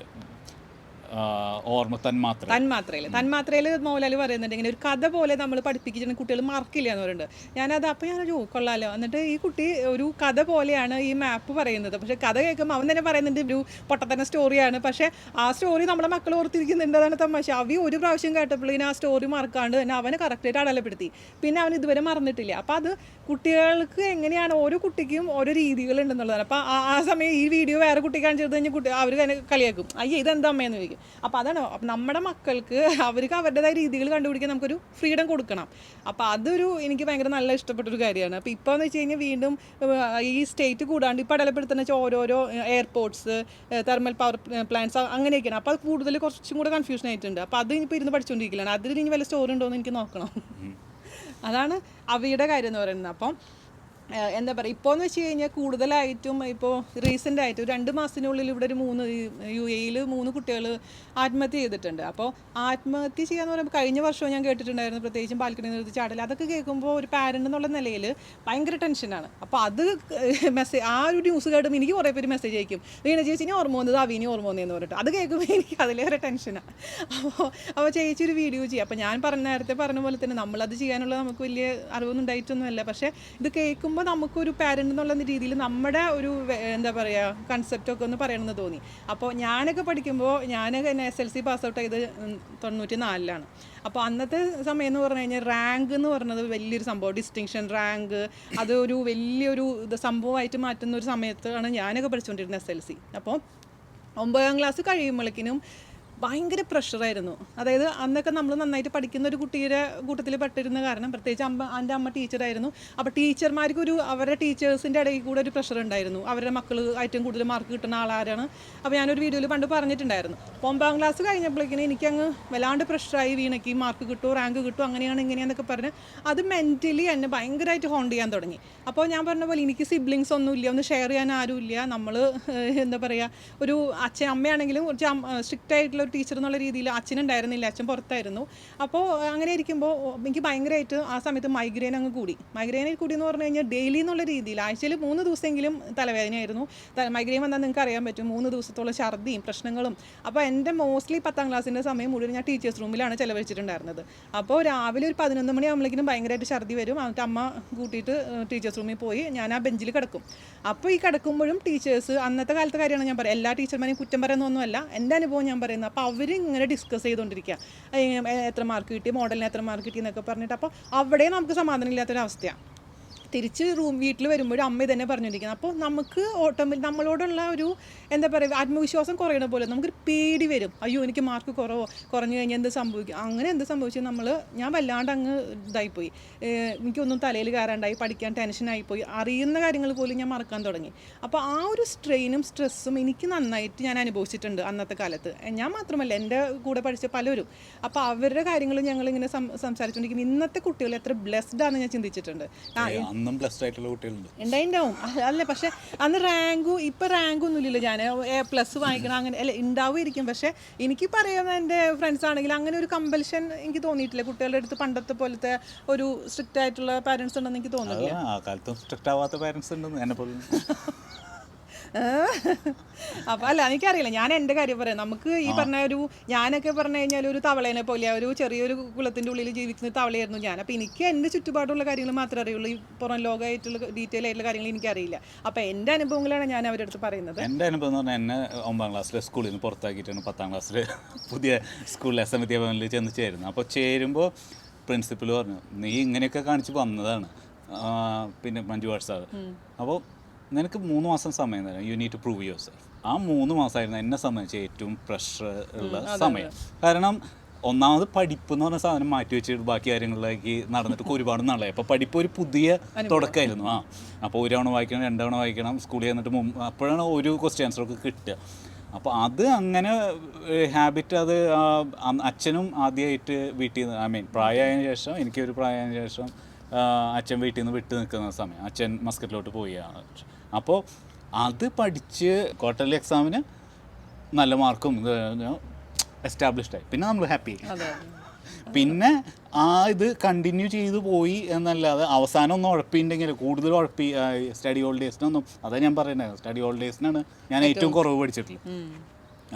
തന്മാത്രയിൽ മോഹൻലാൽ പറയുന്നുണ്ട് ഇങ്ങനെ ഒരു കഥ പോലെ നമ്മൾ പഠിപ്പിക്കുന്ന കുട്ടികൾ മറക്കില്ല എന്ന് പറയുന്നുണ്ട്. അപ്പോൾ ഞാൻ കൊള്ളാലോ. എന്നിട്ട് ഈ കുട്ടി ഒരു കഥ പോലെയാണ് ഈ മാപ്പ് പറയുന്നത്. പക്ഷെ കഥ കേൾക്കുമ്പോൾ അവൻ തന്നെ പറയുന്നുണ്ട് ഒരു പൊട്ടത്തന്നെ സ്റ്റോറിയാണ്. പക്ഷേ ആ സ്റ്റോറി നമ്മുടെ മക്കൾ ഓർത്തിരിക്കുന്നുണ്ട്. അതാണ് തമാശ. ഒരു പ്രാവശ്യം കേട്ടപ്പോഴേക്കും ആ സ്റ്റോറി മറക്കാണ്ട് തന്നെ അവന് കറക്റ്റായിട്ട് അടയാളപ്പെടുത്തി. പിന്നെ അവൻ ഇതുവരെ മറന്നിട്ടില്ല. അപ്പോൾ അത് കുട്ടികൾക്ക് എങ്ങനെയാണ് ഓരോ കുട്ടിക്കും ഓരോ രീതികളുണ്ടെന്നുള്ളതാണ്. അപ്പോൾ ആ സമയം ഈ വീഡിയോ വേറെ കുട്ടി കാണിച്ചു കഴിഞ്ഞാൽ അവർ കളിയാക്കും, അയ്യേ ഇതെന്താ അമ്മയെന്ന് ചോദിക്കും. അപ്പോൾ അതാണ് നമ്മുടെ മക്കൾക്ക് അവർക്ക് അവരുടേതായ രീതികൾ കണ്ടുപിടിക്കാൻ നമുക്കൊരു ഫ്രീഡം കൊടുക്കണം. അപ്പോൾ അതൊരു എനിക്ക് ഭയങ്കര നല്ല ഇഷ്ടപ്പെട്ടൊരു കാര്യമാണ്. അപ്പോൾ ഇപ്പോൾ എന്ന് വെച്ച് കഴിഞ്ഞാൽ വീണ്ടും ഈ സ്റ്റേറ്റ് കൂടാണ്ട് ഇപ്പോൾ അടയാളപ്പെടുത്തുന്ന വെച്ചാൽ ഓരോരോ എയർപോർട്ട്സ്, തെർമൽ പവർ പ്ലാന്റ്സ് അങ്ങനെയൊക്കെയാണ്. അപ്പോൾ അത് കൂടുതൽ കുറച്ചും കൂടെ കൺഫ്യൂഷൻ ആയിട്ടുണ്ട്. അപ്പോൾ അത് ഇപ്പോൾ ഇരുന്ന് പഠിച്ചുകൊണ്ടിരിക്കുകയാണ്. അതിൽ ഇനി വല്ല സ്റ്റോറി ഉണ്ടോ എന്ന് എനിക്ക് നോക്കണം. അതാണ് അവയുടെ കാര്യം എന്ന് പറയുന്നത്. അപ്പം എന്താ പറയുക, ഇപ്പോൾ എന്ന് വെച്ച് കഴിഞ്ഞാൽ കൂടുതലായിട്ടും ഇപ്പോൾ റീസെൻ്റ് ആയിട്ട് 2 മാസത്തിനുള്ളിൽ ഇവിടെ ഒരു UAE-യിൽ 3 കുട്ടികൾ ആത്മഹത്യ ചെയ്തിട്ടുണ്ട്. അപ്പോൾ ആത്മഹത്യ ചെയ്യാന്ന് പറയുമ്പോൾ കഴിഞ്ഞ വർഷവും ഞാൻ കേട്ടിട്ടുണ്ടായിരുന്നു, പ്രത്യേകിച്ചും ബാൽക്കണിയിൽ നിർത്തി ചാടൽ. അതൊക്കെ കേൾക്കുമ്പോൾ ഒരു പാരൻ്റ് എന്നുള്ള നിലയിൽ ഭയങ്കര ടെൻഷനാണ്. അപ്പോൾ അത് ആ ഒരു ന്യൂസ് കേട്ടുമ്പോൾ എനിക്ക് കുറേ പേര് മെസ്സേജ് അയക്കും, വീണ ചേച്ചിനെ ഓർമ്മ വന്നത് അവിനി ഓർമ്മ വന്നതെന്ന് പറഞ്ഞിട്ട്. അത് കേൾക്കുമ്പോൾ എനിക്ക് അതിലേറെ ടെൻഷനാണ്. അപ്പോൾ ചേച്ചി ഒരു വീഡിയോ ചെയ്യും. അപ്പോൾ ഞാൻ നേരത്തെ പറഞ്ഞ പോലെ തന്നെ നമ്മളത് ചെയ്യാനുള്ള നമുക്ക് വലിയ അറിവൊന്നും ഉണ്ടായിട്ടൊന്നുമല്ല. പക്ഷേ ഇത് കേൾക്കുമ്പോൾ നമുക്കൊരു പാരൻ്റ് എന്നുള്ള രീതിയിൽ നമ്മുടെ ഒരു എന്താ പറയുക കൺസെപ്റ്റൊക്കെ ഒന്ന് പറയണമെന്ന് തോന്നി. അപ്പോൾ ഞാനൊക്കെ പഠിക്കുമ്പോൾ ഞാനൊക്കെ SLC പാസ് ഔട്ട് ചെയ്ത് 94-ലാണ്. അപ്പോൾ അന്നത്തെ സമയം എന്ന് പറഞ്ഞു കഴിഞ്ഞാൽ റാങ്ക് എന്ന് പറയുന്നത് വലിയൊരു സംഭവം, ഡിസ്റ്റിങ്ഷൻ റാങ്ക് അത് ഒരു വലിയൊരു സംഭവമായിട്ട് മാറ്റുന്ന ഒരു സമയത്താണ് ഞാനൊക്കെ പഠിച്ചുകൊണ്ടിരുന്നത് SLC. അപ്പോൾ 9ാം ക്ലാസ് കഴിയുമ്പോഴേക്കിനും ഭയങ്കര പ്രഷറായിരുന്നു. അതായത് അന്നൊക്കെ നമ്മൾ നന്നായിട്ട് പഠിക്കുന്ന ഒരു കുട്ടിയുടെ കൂട്ടത്തിൽ പെട്ടിരുന്ന കാരണം, പ്രത്യേകിച്ച് എൻ്റെ അമ്മ ടീച്ചറായിരുന്നു. അപ്പോൾ ടീച്ചർമാർക്ക് അവരുടെ ടീച്ചേഴ്സിൻ്റെ ഇടയിൽ കൂടെ ഒരു പ്രഷർ ഉണ്ടായിരുന്നു. അവരുടെ മക്കൾ ഏറ്റവും കൂടുതൽ മാർക്ക് കിട്ടുന്ന ആളാരാണ്. അപ്പോൾ ഞാനൊരു വീഡിയോയിൽ പണ്ട് പറഞ്ഞിട്ടുണ്ടായിരുന്നു. 9ാം ക്ലാസ് കഴിഞ്ഞപ്പോഴേക്കിനും എനിക്കങ്ങ് വല്ലാണ്ട് പ്രഷറായി, വീണയ്ക്ക് മാർക്ക് കിട്ടുമോ റാങ്ക് കിട്ടുമോ അങ്ങനെയാണ് ഇങ്ങനെയാണെന്നൊക്കെ പറഞ്ഞ് അത് മെൻ്റലി എന്നെ ഭയങ്കരമായിട്ട് ഹോണ്ട് ചെയ്യാൻ തുടങ്ങി. അപ്പോൾ ഞാൻ പറഞ്ഞ പോലെ എനിക്ക് സിബ്ലിങ്സ് ഒന്നുമില്ല, ഒന്ന് ഷെയർ ചെയ്യാൻ ആരുമില്ല. നമ്മൾ എന്താ പറയുക, ഒരു അമ്മയാണെങ്കിലും കുറച്ച് സ്ട്രിക്റ്റ് ആയിട്ടുള്ള ടീച്ചർ എന്നുള്ള രീതിയിൽ അച്ഛനുണ്ടായിരുന്നില്ല, അച്ഛൻ പുറത്തായിരുന്നു. അപ്പോൾ അങ്ങനെ ഇരിക്കുമ്പോൾ എനിക്ക് ഭയങ്കരമായിട്ട് ആ സമയത്ത് മൈഗ്രെയിൻ അങ്ങ് കൂടി. മൈഗ്രെയിനിൽ കൂടി എന്ന് പറഞ്ഞു കഴിഞ്ഞാൽ ഡെയിലി എന്നുള്ള രീതിയിൽ ആഴ്ചയിൽ 3 ദിവസമെങ്കിലും തലവേദനയായിരുന്നു. മൈഗ്രെയിൻ വന്നാൽ നിങ്ങൾക്ക് അറിയാൻ പറ്റും, 3 ദിവസത്തോളം ഛർദിയും പ്രശ്നങ്ങളും. അപ്പോൾ എൻ്റെ മോസ്റ്റ്ലി 10ാം ക്ലാസ്സിൻ്റെ സമയം മുഴുവൻ ഞാൻ ടീച്ചേഴ്സ് റൂമിലാണ് ചിലവഴിച്ചിട്ടുണ്ടായിരുന്നത്. അപ്പോൾ രാവിലെ ഒരു 11 മണിയാകുമ്പോഴേക്കും ഭയങ്കരമായിട്ട് ഛർദി വരും. എന്നിട്ട് അമ്മ കൂട്ടിയിട്ട് ടീച്ചേഴ്സ് റൂമിൽ പോയി ഞാൻ ആ ബെഞ്ചിൽ കിടക്കും. അപ്പോൾ ഈ കിടക്കുമ്പോഴും ടീച്ചേഴ്സ്, അന്നത്തെ കാലത്തെ കാര്യമാണ് ഞാൻ പറയാം, എല്ലാ ടീച്ചർമാരെയും കുറ്റം പറയുന്നൊന്നുമല്ല, എൻ്റെ അനുഭവം ഞാൻ പറയുന്നത്. അപ്പോൾ അവർ ഇങ്ങനെ ഡിസ്കസ് ചെയ്തുകൊണ്ടിരിക്കുക, എത്ര മാർക്ക് കിട്ടി, മോഡലിന് എത്ര മാർക്ക് കിട്ടി എന്നൊക്കെ പറഞ്ഞിട്ട്. അപ്പോൾ അവിടെ നമുക്ക് സമാധാനം ഇല്ലാത്തൊരവസ്ഥയാണ്. തിരിച്ച് വീട്ടിൽ വരുമ്പോഴും അമ്മ തന്നെ പറഞ്ഞുകൊണ്ടിരിക്കുന്നത്. അപ്പോൾ നമുക്ക് നമ്മളോടുള്ള ഒരു എന്താ പറയുക ആത്മവിശ്വാസം കുറയണ പോലെ നമുക്കൊരു പേടി വരും. അയ്യോ എനിക്ക് മാർക്ക് കുറഞ്ഞു കഴിഞ്ഞാൽ എന്ത് സംഭവിക്കും, അങ്ങനെ എന്ത് സംഭവിച്ചാൽ ഞാൻ വല്ലാണ്ട് അങ്ങ് ഇതായിപ്പോയി, എനിക്കൊന്നും തലയിൽ കയറാണ്ടായി, പഠിക്കാൻ ടെൻഷനായിപ്പോയി, അറിയുന്ന കാര്യങ്ങൾ പോലും ഞാൻ മറക്കാൻ തുടങ്ങി. അപ്പോൾ ആ ഒരു സ്ട്രെയിനും സ്ട്രെസ്സും എനിക്ക് നന്നായിട്ട് ഞാൻ അനുഭവിച്ചിട്ടുണ്ട് അന്നത്തെ കാലത്ത്. ഞാൻ മാത്രമല്ല, എൻ്റെ കൂടെ പഠിച്ച പലരും. അപ്പോൾ അവരുടെ കാര്യങ്ങൾ ഞങ്ങളിങ്ങനെ സംസാരിച്ചുകൊണ്ടിരിക്കും. ഇന്നത്തെ കുട്ടികൾ എത്ര ബ്ലെസ്ഡ് ആണെന്ന് ഞാൻ ചിന്തിച്ചിട്ടുണ്ട്. ഉണ്ടാവും അല്ല, പക്ഷെ അന്ന് ഇപ്പം റാങ്കൊന്നുമില്ലല്ലോ. ഞാൻ A+ വാങ്ങിക്കണം അങ്ങനെ അല്ല ഉണ്ടാവുമായിരിക്കും. പക്ഷെ എനിക്ക് പറയുന്ന എൻ്റെ ഫ്രണ്ട്സ് ആണെങ്കിൽ അങ്ങനെ ഒരു കമ്പൽഷൻ എനിക്ക് തോന്നിയിട്ടില്ല. കുട്ടികളുടെ അടുത്ത് പണ്ടത്തെ പോലത്തെ ഒരു സ്ട്രിക്റ്റ് ആയിട്ടുള്ള പാരൻസ് ഉണ്ടെന്ന് എനിക്ക് തോന്നുന്നില്ല. അപ്പോൾ അല്ല, എനിക്കറിയില്ല, ഞാൻ എൻ്റെ കാര്യം പറയാം. നമുക്ക് ഈ പറഞ്ഞ ഞാനൊക്കെ പറഞ്ഞു കഴിഞ്ഞാൽ ഒരു തവളേനെ പോലെ ഒരു ചെറിയൊരു കുളത്തിൻ്റെ ഉള്ളിൽ ജീവിക്കുന്ന തവളയായിരുന്നു ഞാൻ. അപ്പോൾ എനിക്ക് എൻ്റെ ചുറ്റുപാടുള്ള കാര്യങ്ങൾ മാത്രമേ അറിയുള്ളൂ. ഈ പുറം ലോകമായിട്ടുള്ള ഡീറ്റെയിൽ ആയിട്ടുള്ള കാര്യങ്ങൾ എനിക്കറിയില്ല. അപ്പോൾ എൻ്റെ അനുഭവങ്ങളാണ് ഞാൻ അവരുടെ അടുത്ത് പറയുന്നത്. എൻ്റെ അനുഭവം എന്ന് പറഞ്ഞാൽ എന്നെ 9ാം ക്ലാസ്സിലെ സ്കൂളിൽ നിന്ന് പുറത്താക്കിയിട്ടാണ് 10ാം ക്ലാസ്സിൽ പുതിയ സ്കൂളിൽ SM വിദ്യാഭവനിൽ ചെന്ന് ചേരുന്നത്. അപ്പോൾ ചേരുമ്പോൾ പ്രിൻസിപ്പൽ പറഞ്ഞു, നീ ഇങ്ങനെയൊക്കെ കാണിച്ച് വന്നതാണ്, പിന്നെ മഞ്ജു സാർ. അപ്പോൾ നിനക്ക് 3 മാസം സമയം തരാം, you need to prove yourself. ആ 3 മാസമായിരുന്നു എന്നെ സംബന്ധിച്ച് ഏറ്റവും പ്രഷർ ഉള്ള സമയം. കാരണം ഒന്നാമത് പഠിപ്പ് എന്ന് പറഞ്ഞ സാധനം മാറ്റി വെച്ചിട്ട് ബാക്കി കാര്യങ്ങളിലേക്ക് നടന്നിട്ട് ഒരുപാട് നാളായി. അപ്പോൾ പഠിപ്പ് ഒരു പുതിയ തുടക്കമായിരുന്നു. അപ്പോൾ 1 തവണ വായിക്കണം, 2 തവണ വായിക്കണം, സ്കൂളിൽ ചെന്നിട്ട് അപ്പോഴാണ് ഒരു ക്വസ്റ്റ്യൻ ആൻസറൊക്കെ കിട്ടുക. അപ്പോൾ അത് അങ്ങനെ ഹാബിറ്റ്, അത് അച്ഛനും ആദ്യമായിട്ട് വീട്ടിൽ നിന്ന് പ്രായമായതിനു ശേഷം, എനിക്കൊരു പ്രായമായതിനു ശേഷം അച്ഛൻ വീട്ടിൽ നിന്ന് വിട്ട് നിൽക്കുന്ന സമയം, അച്ഛൻ മസ്കറ്റിലോട്ട് പോയാണ്. അപ്പോൾ അത് പഠിച്ച് ക്വാർട്ടർലി എക്സാമിന് നല്ല മാർക്കും എസ്റ്റാബ്ലിഷ്ഡായി. പിന്നെ നമ്മൾ ഹാപ്പി. പിന്നെ ഇത് കണ്ടിന്യൂ ചെയ്തു പോയി എന്നല്ലാതെ അവസാനം ഒന്നും ഉഴപ്പിണ്ടെങ്കിൽ കൂടുതൽ സ്റ്റഡി ഹോളിഡേസിനൊന്നും, അതാ ഞാൻ പറയുന്നത്, സ്റ്റഡി ഹോളിഡേസിനാണ് ഞാൻ ഏറ്റവും കുറവ് പഠിച്ചിട്ടുള്ളത്.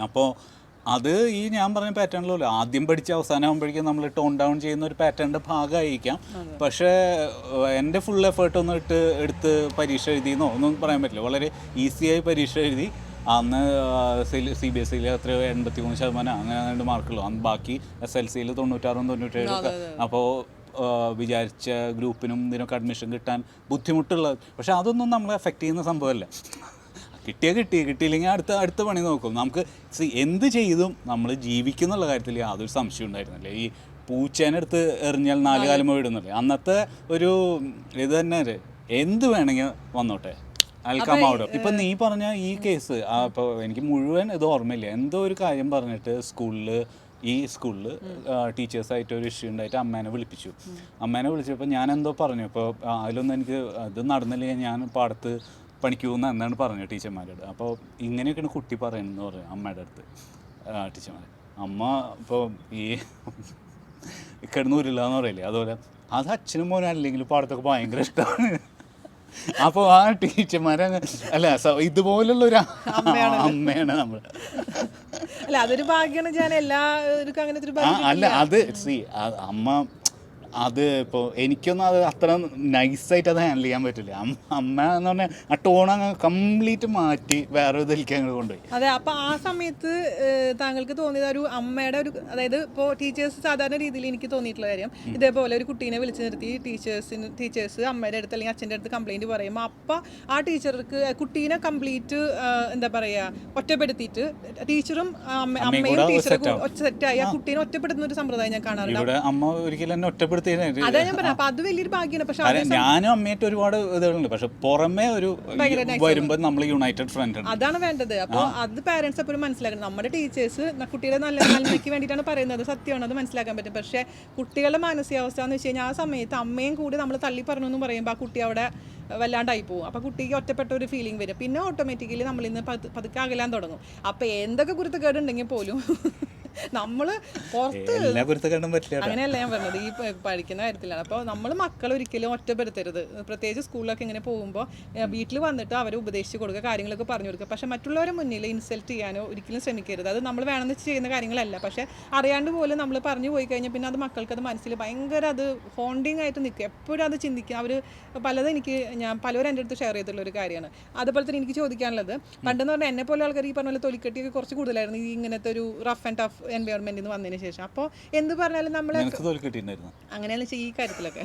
അപ്പോൾ അത് ഈ ഞാൻ പറഞ്ഞ പാറ്റേണിലല്ലോ ആദ്യം പഠിച്ച് അവസാനം ആകുമ്പോഴേക്കും നമ്മൾ ടോൺ ഡൗൺ ചെയ്യുന്ന ഒരു പാറ്റേണിൻ്റെ ഭാഗമായിരിക്കാം. പക്ഷേ എൻ്റെ ഫുൾ എഫേർട്ട് ഒന്നും എടുത്ത് പരീക്ഷ എഴുതിയെന്നോ ഒന്നും പറയാൻ പറ്റില്ല. വളരെ ഈസിയായി പരീക്ഷ എഴുതി. അന്ന് CBSE എത്ര 83% അങ്ങനെ മാർക്കുള്ളൂ. അന്ന് ബാക്കി SLCയിൽ 96 97. അപ്പോൾ വിചാരിച്ച ഗ്രൂപ്പിനും ഇതിനൊക്കെ അഡ്മിഷൻ കിട്ടാൻ ബുദ്ധിമുട്ടുള്ളത്. പക്ഷെ അതൊന്നും നമ്മളെ എഫക്റ്റ് ചെയ്യുന്ന സംഭവമല്ല. കിട്ടിയാൽ കിട്ടിയില്ലെങ്കിൽ അടുത്ത പണി നോക്കും. നമുക്ക് എന്ത് ചെയ്തും നമ്മൾ ജീവിക്കുന്നുള്ള കാര്യത്തിൽ യാതൊരു സംശയം ഉണ്ടായിരുന്നില്ല. ഈ പൂച്ചേനെടുത്ത് എറിഞ്ഞാൽ 4 കാലം ഇടുന്നില്ലേ, അന്നത്തെ ഒരു ഇത് തന്നെ. എന്ത് വേണമെങ്കിൽ വന്നോട്ടെ, അൽക്കമാവടോ. ഇപ്പം നീ പറഞ്ഞ ഈ കേസ്, ഇപ്പോൾ എനിക്ക് മുഴുവൻ ഇത് ഓർമ്മയില്ല. എന്തോ ഒരു കാര്യം പറഞ്ഞിട്ട് ഈ സ്കൂളിൽ ടീച്ചേഴ്സായിട്ട് ഒരു ഇഷ്യൂ ഉണ്ടായിട്ട് അമ്മേനെ വിളിച്ചപ്പോൾ ഞാൻ എന്തോ പറഞ്ഞു. ഇപ്പോൾ അതിലൊന്നും എനിക്ക് ഇത് നടന്നില്ലെങ്കിൽ ഞാൻ പാടത്ത് പണിക്ക് പോകുന്ന എന്നാണ് പറഞ്ഞു ടീച്ചർമാരോട്. അപ്പോൾ ഇങ്ങനെയൊക്കെയാണ് കുട്ടി പറയുന്നതെന്ന് പറയും അമ്മയുടെ അടുത്ത് ടീച്ചർമാർ. അമ്മ ഇപ്പോൾ ഈ കിടന്നു ഉരുല്ലാന്ന് പറയില്ലേ, അതുപോലെ അത് അച്ഛനും മോനും അല്ലെങ്കിൽ പാടത്തൊക്കെ ഭയങ്കര ഇഷ്ടമാണ്. അപ്പോൾ ആ ടീച്ചർമാരങ്ങ് അല്ല ഇതുപോലുള്ളൊരു അമ്മയാണ് നമ്മൾ. അല്ല അതൊരു ഭാഗ്യമാണ്. ഞാൻ എല്ലാവർക്കും അങ്ങനത്തെ ഒരു ഭാഗ്യം അല്ല അത് അമ്മ അത് ഇപ്പോൾ എനിക്കൊന്നും അത് അത്ര നൈസായിട്ട് അത് ഹാൻഡിൽ ചെയ്യാൻ പറ്റില്ല. അമ്മ എന്ന് പറഞ്ഞാൽ ആ ടോൺ അങ്ങ് കംപ്ലീറ്റ് മാറ്റി വേറെ ഇതിലേക്ക് അങ്ങ് കൊണ്ടുപോയി. അതെ. അപ്പോൾ ആ സമയത്ത് താങ്കൾക്ക് തോന്നിയത് ഒരു അമ്മയുടെ ഒരു, അതായത് ഇപ്പോൾ ടീച്ചേഴ്സ് സാധാരണ രീതിയിൽ എനിക്ക് തോന്നിയിട്ടുള്ള കാര്യം, ഇതേപോലെ ഒരു കുട്ടീനെ വിളിച്ച് നിർത്തി ടീച്ചേഴ്സ് അമ്മയുടെ അടുത്ത് അല്ലെങ്കിൽ അച്ഛൻ്റെ അടുത്ത് കംപ്ലയിൻറ്റ് പറയുമ്പോൾ അപ്പം ആ ടീച്ചർക്ക് കുട്ടീനെ കംപ്ലീറ്റ് എന്താ പറയുക ഒറ്റപ്പെടുത്തിയിട്ട് ടീച്ചറും അമ്മയും ടീച്ചറും സെറ്റായി ആ കുട്ടീനെ ഒറ്റപ്പെടുത്തുന്ന ഒരു സമ്പ്രദായം ഞാൻ കാണാറുണ്ട്. അമ്മ ഒരിക്കലും എന്നെ ഒറ്റപ്പെടുത്തി. അതാ ഞാൻ പറഞ്ഞു. അപ്പൊ അത് വലിയൊരു ഭാഗ്യമാണ്. പക്ഷെ ഞാനും അമ്മയായിട്ട് ഒരുപാട് ഇതുകളുണ്ട്, പക്ഷെ പുറമെ ഒരു വരുമ്പോൾ നമ്മൾ യുണൈറ്റഡ് ഫ്രണ്ട് അതാണ് വേണ്ടത്. അപ്പോൾ അത് പാരന്റ്സ് എപ്പോഴും മനസ്സിലാക്കണം. നമ്മുടെ ടീച്ചേഴ്സ് കുട്ടിയുടെ നന്മയ്ക്ക് വേണ്ടിയിട്ടാണ് പറയുന്നത്, സത്യമാണ്, അത് മനസ്സിലാക്കാൻ പറ്റും. പക്ഷെ കുട്ടികളുടെ മാനസികാവസ്ഥ എന്ന് വെച്ച് കഴിഞ്ഞാൽ ആ സമയത്ത് അമ്മയും കൂടി നമ്മൾ തള്ളി പറഞ്ഞു എന്ന് പറയുമ്പോൾ ആ കുട്ടി അവിടെ വല്ലാണ്ടായി പോകും. അപ്പോൾ കുട്ടിക്ക് ഒറ്റപ്പെട്ട ഒരു ഫീലിംഗ് വരും. പിന്നെ ഓട്ടോമാറ്റിക്കലി നമ്മളിന്ന് പതുക്കെ അകലാൻ തുടങ്ങും. അപ്പോൾ എന്തൊക്കെ കുരുത്തക്കേടുണ്ടെങ്കിൽ പോലും നമ്മൾ പുറത്ത് അങ്ങനെയല്ല ഞാൻ പറഞ്ഞത്, ഈ പഠിക്കുന്ന കാര്യത്തിലാണ്. അപ്പോൾ നമ്മൾ മക്കളെ ഒരിക്കലും ഒറ്റപ്പെടുത്തരുത്. പ്രത്യേകിച്ച് സ്കൂളിലൊക്കെ ഇങ്ങനെ പോകുമ്പോൾ വീട്ടിൽ വന്നിട്ട് അവരെ ഉപദേശിച്ച് കൊടുക്കുക, കാര്യങ്ങളൊക്കെ പറഞ്ഞു കൊടുക്കുക. പക്ഷേ മറ്റുള്ളവരുടെ മുന്നിൽ ഇൻസൾട്ട് ചെയ്യാനോ ഒരിക്കലും ശ്രമിക്കരുത്. അത് നമ്മൾ വേണമെന്ന് ചെയ്യുന്ന കാര്യങ്ങളല്ല. പക്ഷേ അറിയാണ്ട് പോലും നമ്മൾ പറഞ്ഞു പോയി കഴിഞ്ഞാൽ പിന്നെ അത് മക്കൾക്ക് അത് മനസ്സിൽ ഭയങ്കര അത് ഹോണ്ടിങ് ആയിട്ട് നിൽക്കും. എപ്പോഴും അത് ചിന്തിക്കുക. അവർ പലതും പലരും എൻ്റെ അടുത്ത് ഷെയർ ചെയ്തിട്ടുള്ള ഒരു കാര്യമാണ്. അതുപോലെ തന്നെ എനിക്ക് ചോദിക്കാനുള്ളത്, പണ്ടെന്ന് പറഞ്ഞാൽ എന്നെ പോലെ ആൾക്കാർ ഈ പറഞ്ഞ പോലെ തൊലിക്കെട്ടിയൊക്കെ കുറച്ച് കൂടുതലായിരുന്നു ഈ ഇങ്ങനത്തെ ഒരു റഫ് ആൻഡ് ടഫ് എൻവയോൺമെന്റിൽ നിന്ന് വന്നതിന് ശേഷം. അപ്പോൾ എന്ത് പറഞ്ഞാലും നമ്മൾ അങ്ങനെയല്ല ഈ കാര്യത്തിലൊക്കെ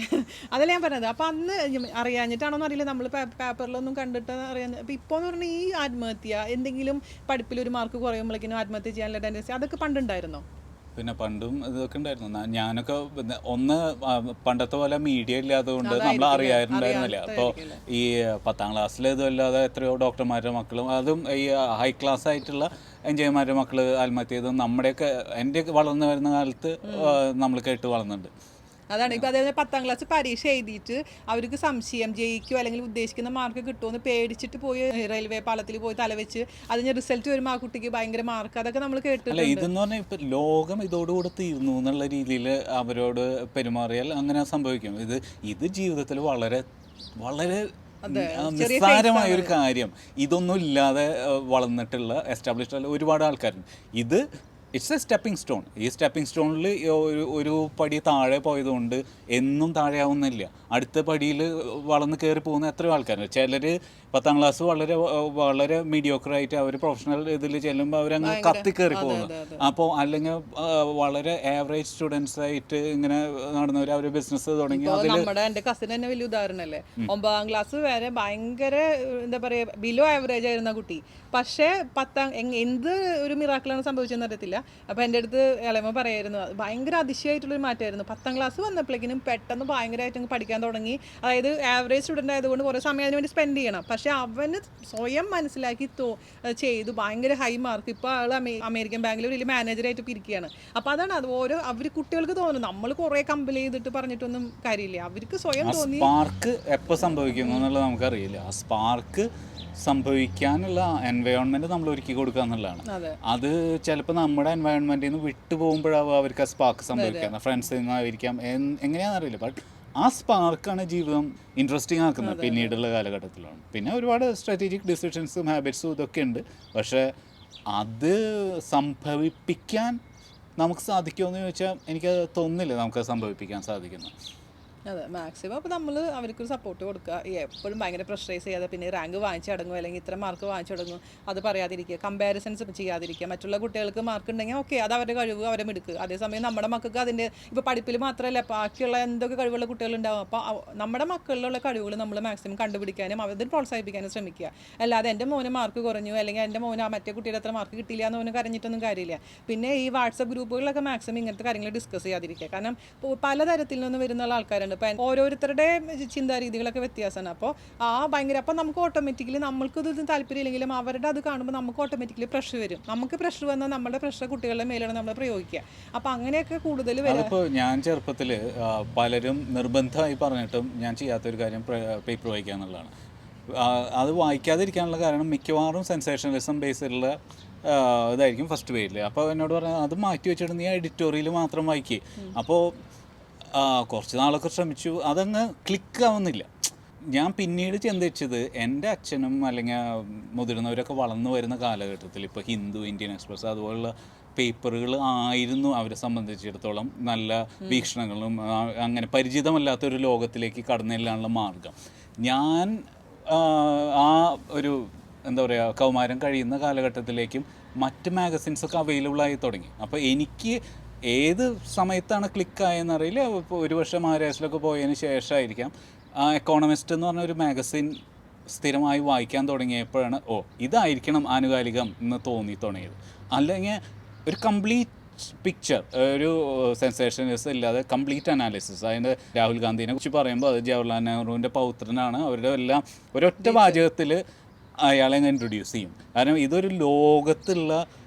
അതല്ല ഞാൻ പറഞ്ഞത്. അപ്പോൾ അന്ന് അറിയാഞ്ഞിട്ടാണോന്ന് അറിയില്ല, നമ്മൾ പേപ്പറിലൊന്നും കണ്ടിട്ട് അറിയാൻ. അപ്പോൾ ഇപ്പോൾ എന്ന് പറഞ്ഞാൽ ഈ ആത്മഹത്യ എന്തെങ്കിലും പഠിപ്പിൽ ഒരു മാർക്ക് കുറയുമ്പോഴേക്കും ആത്മഹത്യ ചെയ്യാനുള്ള ടെൻഡൻസി അതൊക്കെ പണ്ടുണ്ടായിരുന്നോ? പിന്നെ പണ്ടും ഇതൊക്കെ ഉണ്ടായിരുന്നു. ഞാനൊക്കെ പണ്ടത്തെ പോലെ മീഡിയ ഇല്ലാത്തതുകൊണ്ട് നമ്മൾ അറിയാറുണ്ടായിരുന്നില്ല. അപ്പോൾ ഈ 10ാം ക്ലാസ്സിൽ ഇതുമല്ലാതെ എത്രയോ ഡോക്ടർമാരുടെ മക്കളും അതും ഈ ഹൈ ക്ലാസ് ആയിട്ടുള്ള എൻജിനീയർമാരുടെ മക്കൾ ആത്മഹത്യ ചെയ്തതും നമ്മുടെയൊക്കെ എൻ്റെ വളർന്നു വരുന്ന കാലത്ത് നമ്മൾ കേട്ട് വളർന്നുണ്ട്. അതാണ്. ഇപ്പോൾ അതേപോലെ 10ാം ക്ലാസ് പരീക്ഷ എഴുതിയിട്ട് അവർക്ക് സംശയം ജയിക്കുമോ അല്ലെങ്കിൽ ഉദ്ദേശിക്കുന്ന മാർക്ക് കിട്ടുമെന്ന് പേടിച്ചിട്ട് പോയി റെയിൽവേ പാളത്തിൽ പോയി തലവെച്ച് അതിന് റിസൾട്ട് വരുമ്പോൾ ആ കുട്ടിക്ക് ഭയങ്കര മാർക്ക്, അതൊക്കെ നമ്മൾ കേട്ടിട്ടുണ്ട്. ഇതെന്ന് പറഞ്ഞാൽ ഇപ്പം ലോകം ഇതോടുകൂടെ തീർന്നു എന്നുള്ള രീതിയിൽ അവരോട് പെരുമാറിയാൽ അങ്ങനെ സംഭവിക്കും. ഇത് ജീവിതത്തിൽ വളരെ വളരെ നിസ്സാരമായ ഒരു കാര്യം. ഇതൊന്നും ഇല്ലാതെ വളർന്നിട്ടുള്ള എസ്റ്റാബ്ലിഷ്ഡ് ഒരുപാട് ആൾക്കാരുണ്ട്. It's A stepping stone. ഈ സ്റ്റെപ്പിംഗ് സ്റ്റോണിൽ ഒരു പടി താഴെ പോയതുകൊണ്ട് എന്നും താഴെ ആവുന്നില്ല. അടുത്ത പടിയിൽ വളർന്ന് കയറി പോകുന്ന എത്രയോ ആൾക്കാരുണ്ട്. ചിലർ 10ാം ക്ലാസ് വളരെ വളരെ മീഡിയോക്കറായിട്ട് അവർ പ്രൊഫഷണൽ ഇതിൽ ചെല്ലുമ്പോൾ അവരങ്ങ് കത്തിക്കയറി പോകുന്നു. അപ്പോൾ അല്ലെങ്കിൽ വളരെ ആവറേജ് സ്റ്റുഡൻസ് ആയിട്ട് ഇങ്ങനെ നടന്നവർ അവർ ബിസിനസ് തുടങ്ങി. എൻ്റെ കസിൻ തന്നെ വലിയ ഉദാഹരണമല്ലേ. 9ാം ക്ലാസ് വരെ ഭയങ്കര എന്താ പറയുക ബിലോ ആവറേജ് ആയിരുന്ന കുട്ടി. പക്ഷേ എന്ത് ഒരു മിറാക്കിളാണ് സംഭവിച്ചതെന്ന് അറിയത്തില്ല. അപ്പോൾ എൻ്റെ അടുത്ത് ഇളമ പറയായിരുന്നു ഭയങ്കര അതിശയമായിട്ടുള്ളൊരു മാറ്റമായിരുന്നു. 10ാം ക്ലാസ് വന്നപ്പോഴേക്കും പെട്ടെന്ന് ഭയങ്കരമായിട്ട് പഠിക്കാൻ തുടങ്ങി. അതായത് ആവറേജ് സ്റ്റുഡൻ്റ് ആയതുകൊണ്ട് കുറേ സമയം അതിന് വേണ്ടി സ്പെൻഡ് ചെയ്യണം. പക്ഷേ അവന് സ്വയം മനസ്സിലാക്കി ചെയ്തു ഭയങ്കര ഹൈ മാർക്ക്. ഇപ്പോൾ ആൾ അമേരിക്കൻ ബാങ്കിൽ വലിയ മാനേജറായിട്ട് ഇരിക്കുകയാണ്. അപ്പോൾ അതാണ് അത് അവർ കുട്ടികൾക്ക് തോന്നുന്നു നമ്മൾ കുറേ കമ്പൽ ചെയ്തിട്ട് പറഞ്ഞിട്ടൊന്നും കാര്യമില്ല. അവർക്ക് സ്വയം തോന്നി. സ്പാർക്ക് എപ്പോൾ സംഭവിക്കുന്നു എന്നുള്ളത് നമുക്കറിയില്ല. ആ സ്പാർക്ക് സംഭവിക്കാനുള്ള എൻവയോൺമെൻറ്റ് നമ്മൾ ഒരുക്കി കൊടുക്കുക എന്നുള്ളതാണ്. അത് ചിലപ്പോൾ നമ്മുടെ എൻവയോൺമെൻറ്റിൽ നിന്ന് വിട്ടു പോകുമ്പോഴാവും അവർക്ക് ആ സ്പാർക്ക് സംഭവിക്കുക. ഫ്രണ്ട്സിൽ നിന്നായിരിക്കാം, എങ്ങനെയാണെന്നറിയില്ല. ബട്ട് ആ സ്പാർക്കാണ് ജീവിതം ഇൻട്രസ്റ്റിംഗ് ആക്കുന്നത് പിന്നീടുള്ള കാലഘട്ടത്തിലാണ്. പിന്നെ ഒരുപാട് സ്ട്രാറ്റജിക് ഡിസിഷൻസും ഹാബിറ്റ്സും ഇതൊക്കെ ഉണ്ട്. പക്ഷേ അത് സംഭവിപ്പിക്കാൻ നമുക്ക് സാധിക്കുമെന്ന് ചോദിച്ചാൽ എനിക്ക് തോന്നുന്നില്ല നമുക്ക് സംഭവിപ്പിക്കാൻ സാധിക്കുന്നത്. അതെ, മാക്സിമം അപ്പോൾ നമ്മൾ അവർക്കൊരു സപ്പോർട്ട് കൊടുക്കുക. ഈ എപ്പോഴും ഭയങ്കര പ്രഷറൈസ് ചെയ്യാതെ, പിന്നെ റാങ്ക് വാങ്ങിച്ചടങ്ങും അല്ലെങ്കിൽ ഇത്ര മാർക്ക് വാങ്ങിച്ചടങ്ങും അത് പറയാതിരിക്കുക, കമ്പാരിസൺസ് ചെയ്യാതിരിക്കുക. മറ്റുള്ള കുട്ടികൾക്ക് മാർക്ക് ഉണ്ടെങ്കിൽ ഓക്കെ, അത് അവരുടെ കഴിവ്, അവരെ മിടുക്ക്. അതേസമയം നമ്മുടെ മക്കൾക്ക് അതിൻ്റെ ഇപ്പോൾ പഠിപ്പിൽ മാത്രമല്ല ബാക്കിയുള്ള എന്തൊക്കെ കഴിവുള്ള കുട്ടികളുണ്ടാവും. അപ്പോൾ നമ്മുടെ മക്കളിലുള്ള കഴിവുകൾ നമ്മൾ മാക്സിമം കണ്ടുപിടിക്കാനും അവരെ പ്രോത്സാഹിപ്പിക്കാനും ശ്രമിക്കുക. അല്ലാതെ എൻ്റെ മോന് മാർക്ക് കുറഞ്ഞു അല്ലെങ്കിൽ എൻ്റെ മോന് ആ മറ്റേ കുട്ടിയുടെ അത്ര മാർക്ക് കിട്ടിയില്ല എന്ന് മോന് കരഞ്ഞിട്ടൊന്നും കാര്യമില്ല. പിന്നെ ഈ വാട്സപ്പ് ഗ്രൂപ്പുകളിലൊക്കെ മാക്സിമം ഇങ്ങനത്തെ കാര്യങ്ങൾ ഡിസ്കസ് ചെയ്യാതിരിക്കുക. കാരണം പലതരത്തിൽ നിന്ന് വരുന്ന ആൾക്കാരുണ്ട്. ഇപ്പം ഓരോരുത്തരുടെ ചിന്താരീതികളൊക്കെ വ്യത്യാസമാണ്. അപ്പോൾ ഭയങ്കര അപ്പോൾ നമുക്ക് ഓട്ടോമാറ്റിക്കലി നമ്മൾക്ക് ഇത് താല്പര്യം ഇല്ലെങ്കിലും അവരുടെ അത് കാണുമ്പോൾ നമുക്ക് ഓട്ടോമാറ്റിക്കലി പ്രഷർ വരും. നമുക്ക് പ്രഷർ വന്നാൽ നമ്മുടെ പ്രഷർ കുട്ടികളുടെ മേലാണ് നമ്മൾ പ്രയോഗിക്കുക. അപ്പോൾ അങ്ങനെയൊക്കെ കൂടുതൽ വരും. അതിപ്പോൾ ഞാൻ ചെറുപ്പത്തിൽ പലരും നിർബന്ധമായി പറഞ്ഞിട്ടും ഞാൻ ചെയ്യാത്തൊരു കാര്യം പേപ്പർ വായിക്കുക എന്നുള്ളതാണ്. അത് വായിക്കാതിരിക്കാനുള്ള കാരണം മിക്കവാറും സെൻസേഷണലിസം ബേസിലുള്ള ഇതായിരിക്കും ഫസ്റ്റ് പേജിൽ. അപ്പോൾ എന്നോട് പറഞ്ഞാൽ അത് മാറ്റി വെച്ചിട്ട് നീ എഡിറ്റോറിയൽ മാത്രം വായിക്കുക. അപ്പോൾ കുറച്ച് നാളൊക്കെ ശ്രമിച്ചു, അതങ്ങ് ക്ലിക്ക് ആവുന്നില്ല. ഞാൻ പിന്നീട് ചിന്തിച്ചത് എൻ്റെ അച്ഛനും അല്ലെങ്കിൽ മുതിർന്നവരൊക്കെ വളർന്നു വരുന്ന കാലഘട്ടത്തിൽ ഇപ്പോൾ ഹിന്ദു, ഇന്ത്യൻ എക്സ്പ്രസ് അതുപോലുള്ള പേപ്പറുകൾ ആയിരുന്നു അവരെ സംബന്ധിച്ചിടത്തോളം നല്ല വീക്ഷണങ്ങളും അങ്ങനെ പരിചിതമല്ലാത്തൊരു ലോകത്തിലേക്ക് കടന്നില്ലാനുള്ള മാർഗം. ഞാൻ ആ ഒരു എന്താ പറയുക കൗമാരം കഴിയുന്ന കാലഘട്ടത്തിലേക്കും മറ്റ് മാഗസിൻസൊക്കെ അവൈലബിൾ ആയി തുടങ്ങി. അപ്പോൾ എനിക്ക് ഏത് സമയത്താണ് ക്ലിക്കായെന്നറിയില്ല. ഇപ്പോൾ ഒരു വർഷം മഹാരാഷ്ട്രയിലൊക്കെ പോയതിന് ശേഷമായിരിക്കാം എക്കോണമിസ്റ്റ് എന്ന് പറഞ്ഞ ഒരു മാഗസിൻ സ്ഥിരമായി വായിക്കാൻ തുടങ്ങിയപ്പോഴാണ് ഇതായിരിക്കണം ആനുകാലികം എന്ന് തോന്നി തുടങ്ങിയത്. അല്ലെങ്കിൽ ഒരു കംപ്ലീറ്റ് പിക്ചർ, ഒരു സെൻസേഷനലിസം ഇല്ലാതെ കംപ്ലീറ്റ് അനാലിസിസ്. അതിൻ്റെ രാഹുൽ ഗാന്ധിനെ കുറിച്ച് പറയുമ്പോൾ അത് ജവഹർലാൽ നെഹ്റുവിൻ്റെ പൗത്രനാണ്, അവരുടെ എല്ലാം ഒരൊറ്റ വാചകത്തിൽ അയാളെ ഇൻട്രൊഡ്യൂസ് ചെയ്യും. കാരണം ഇതൊരു ലോകത്തുള്ള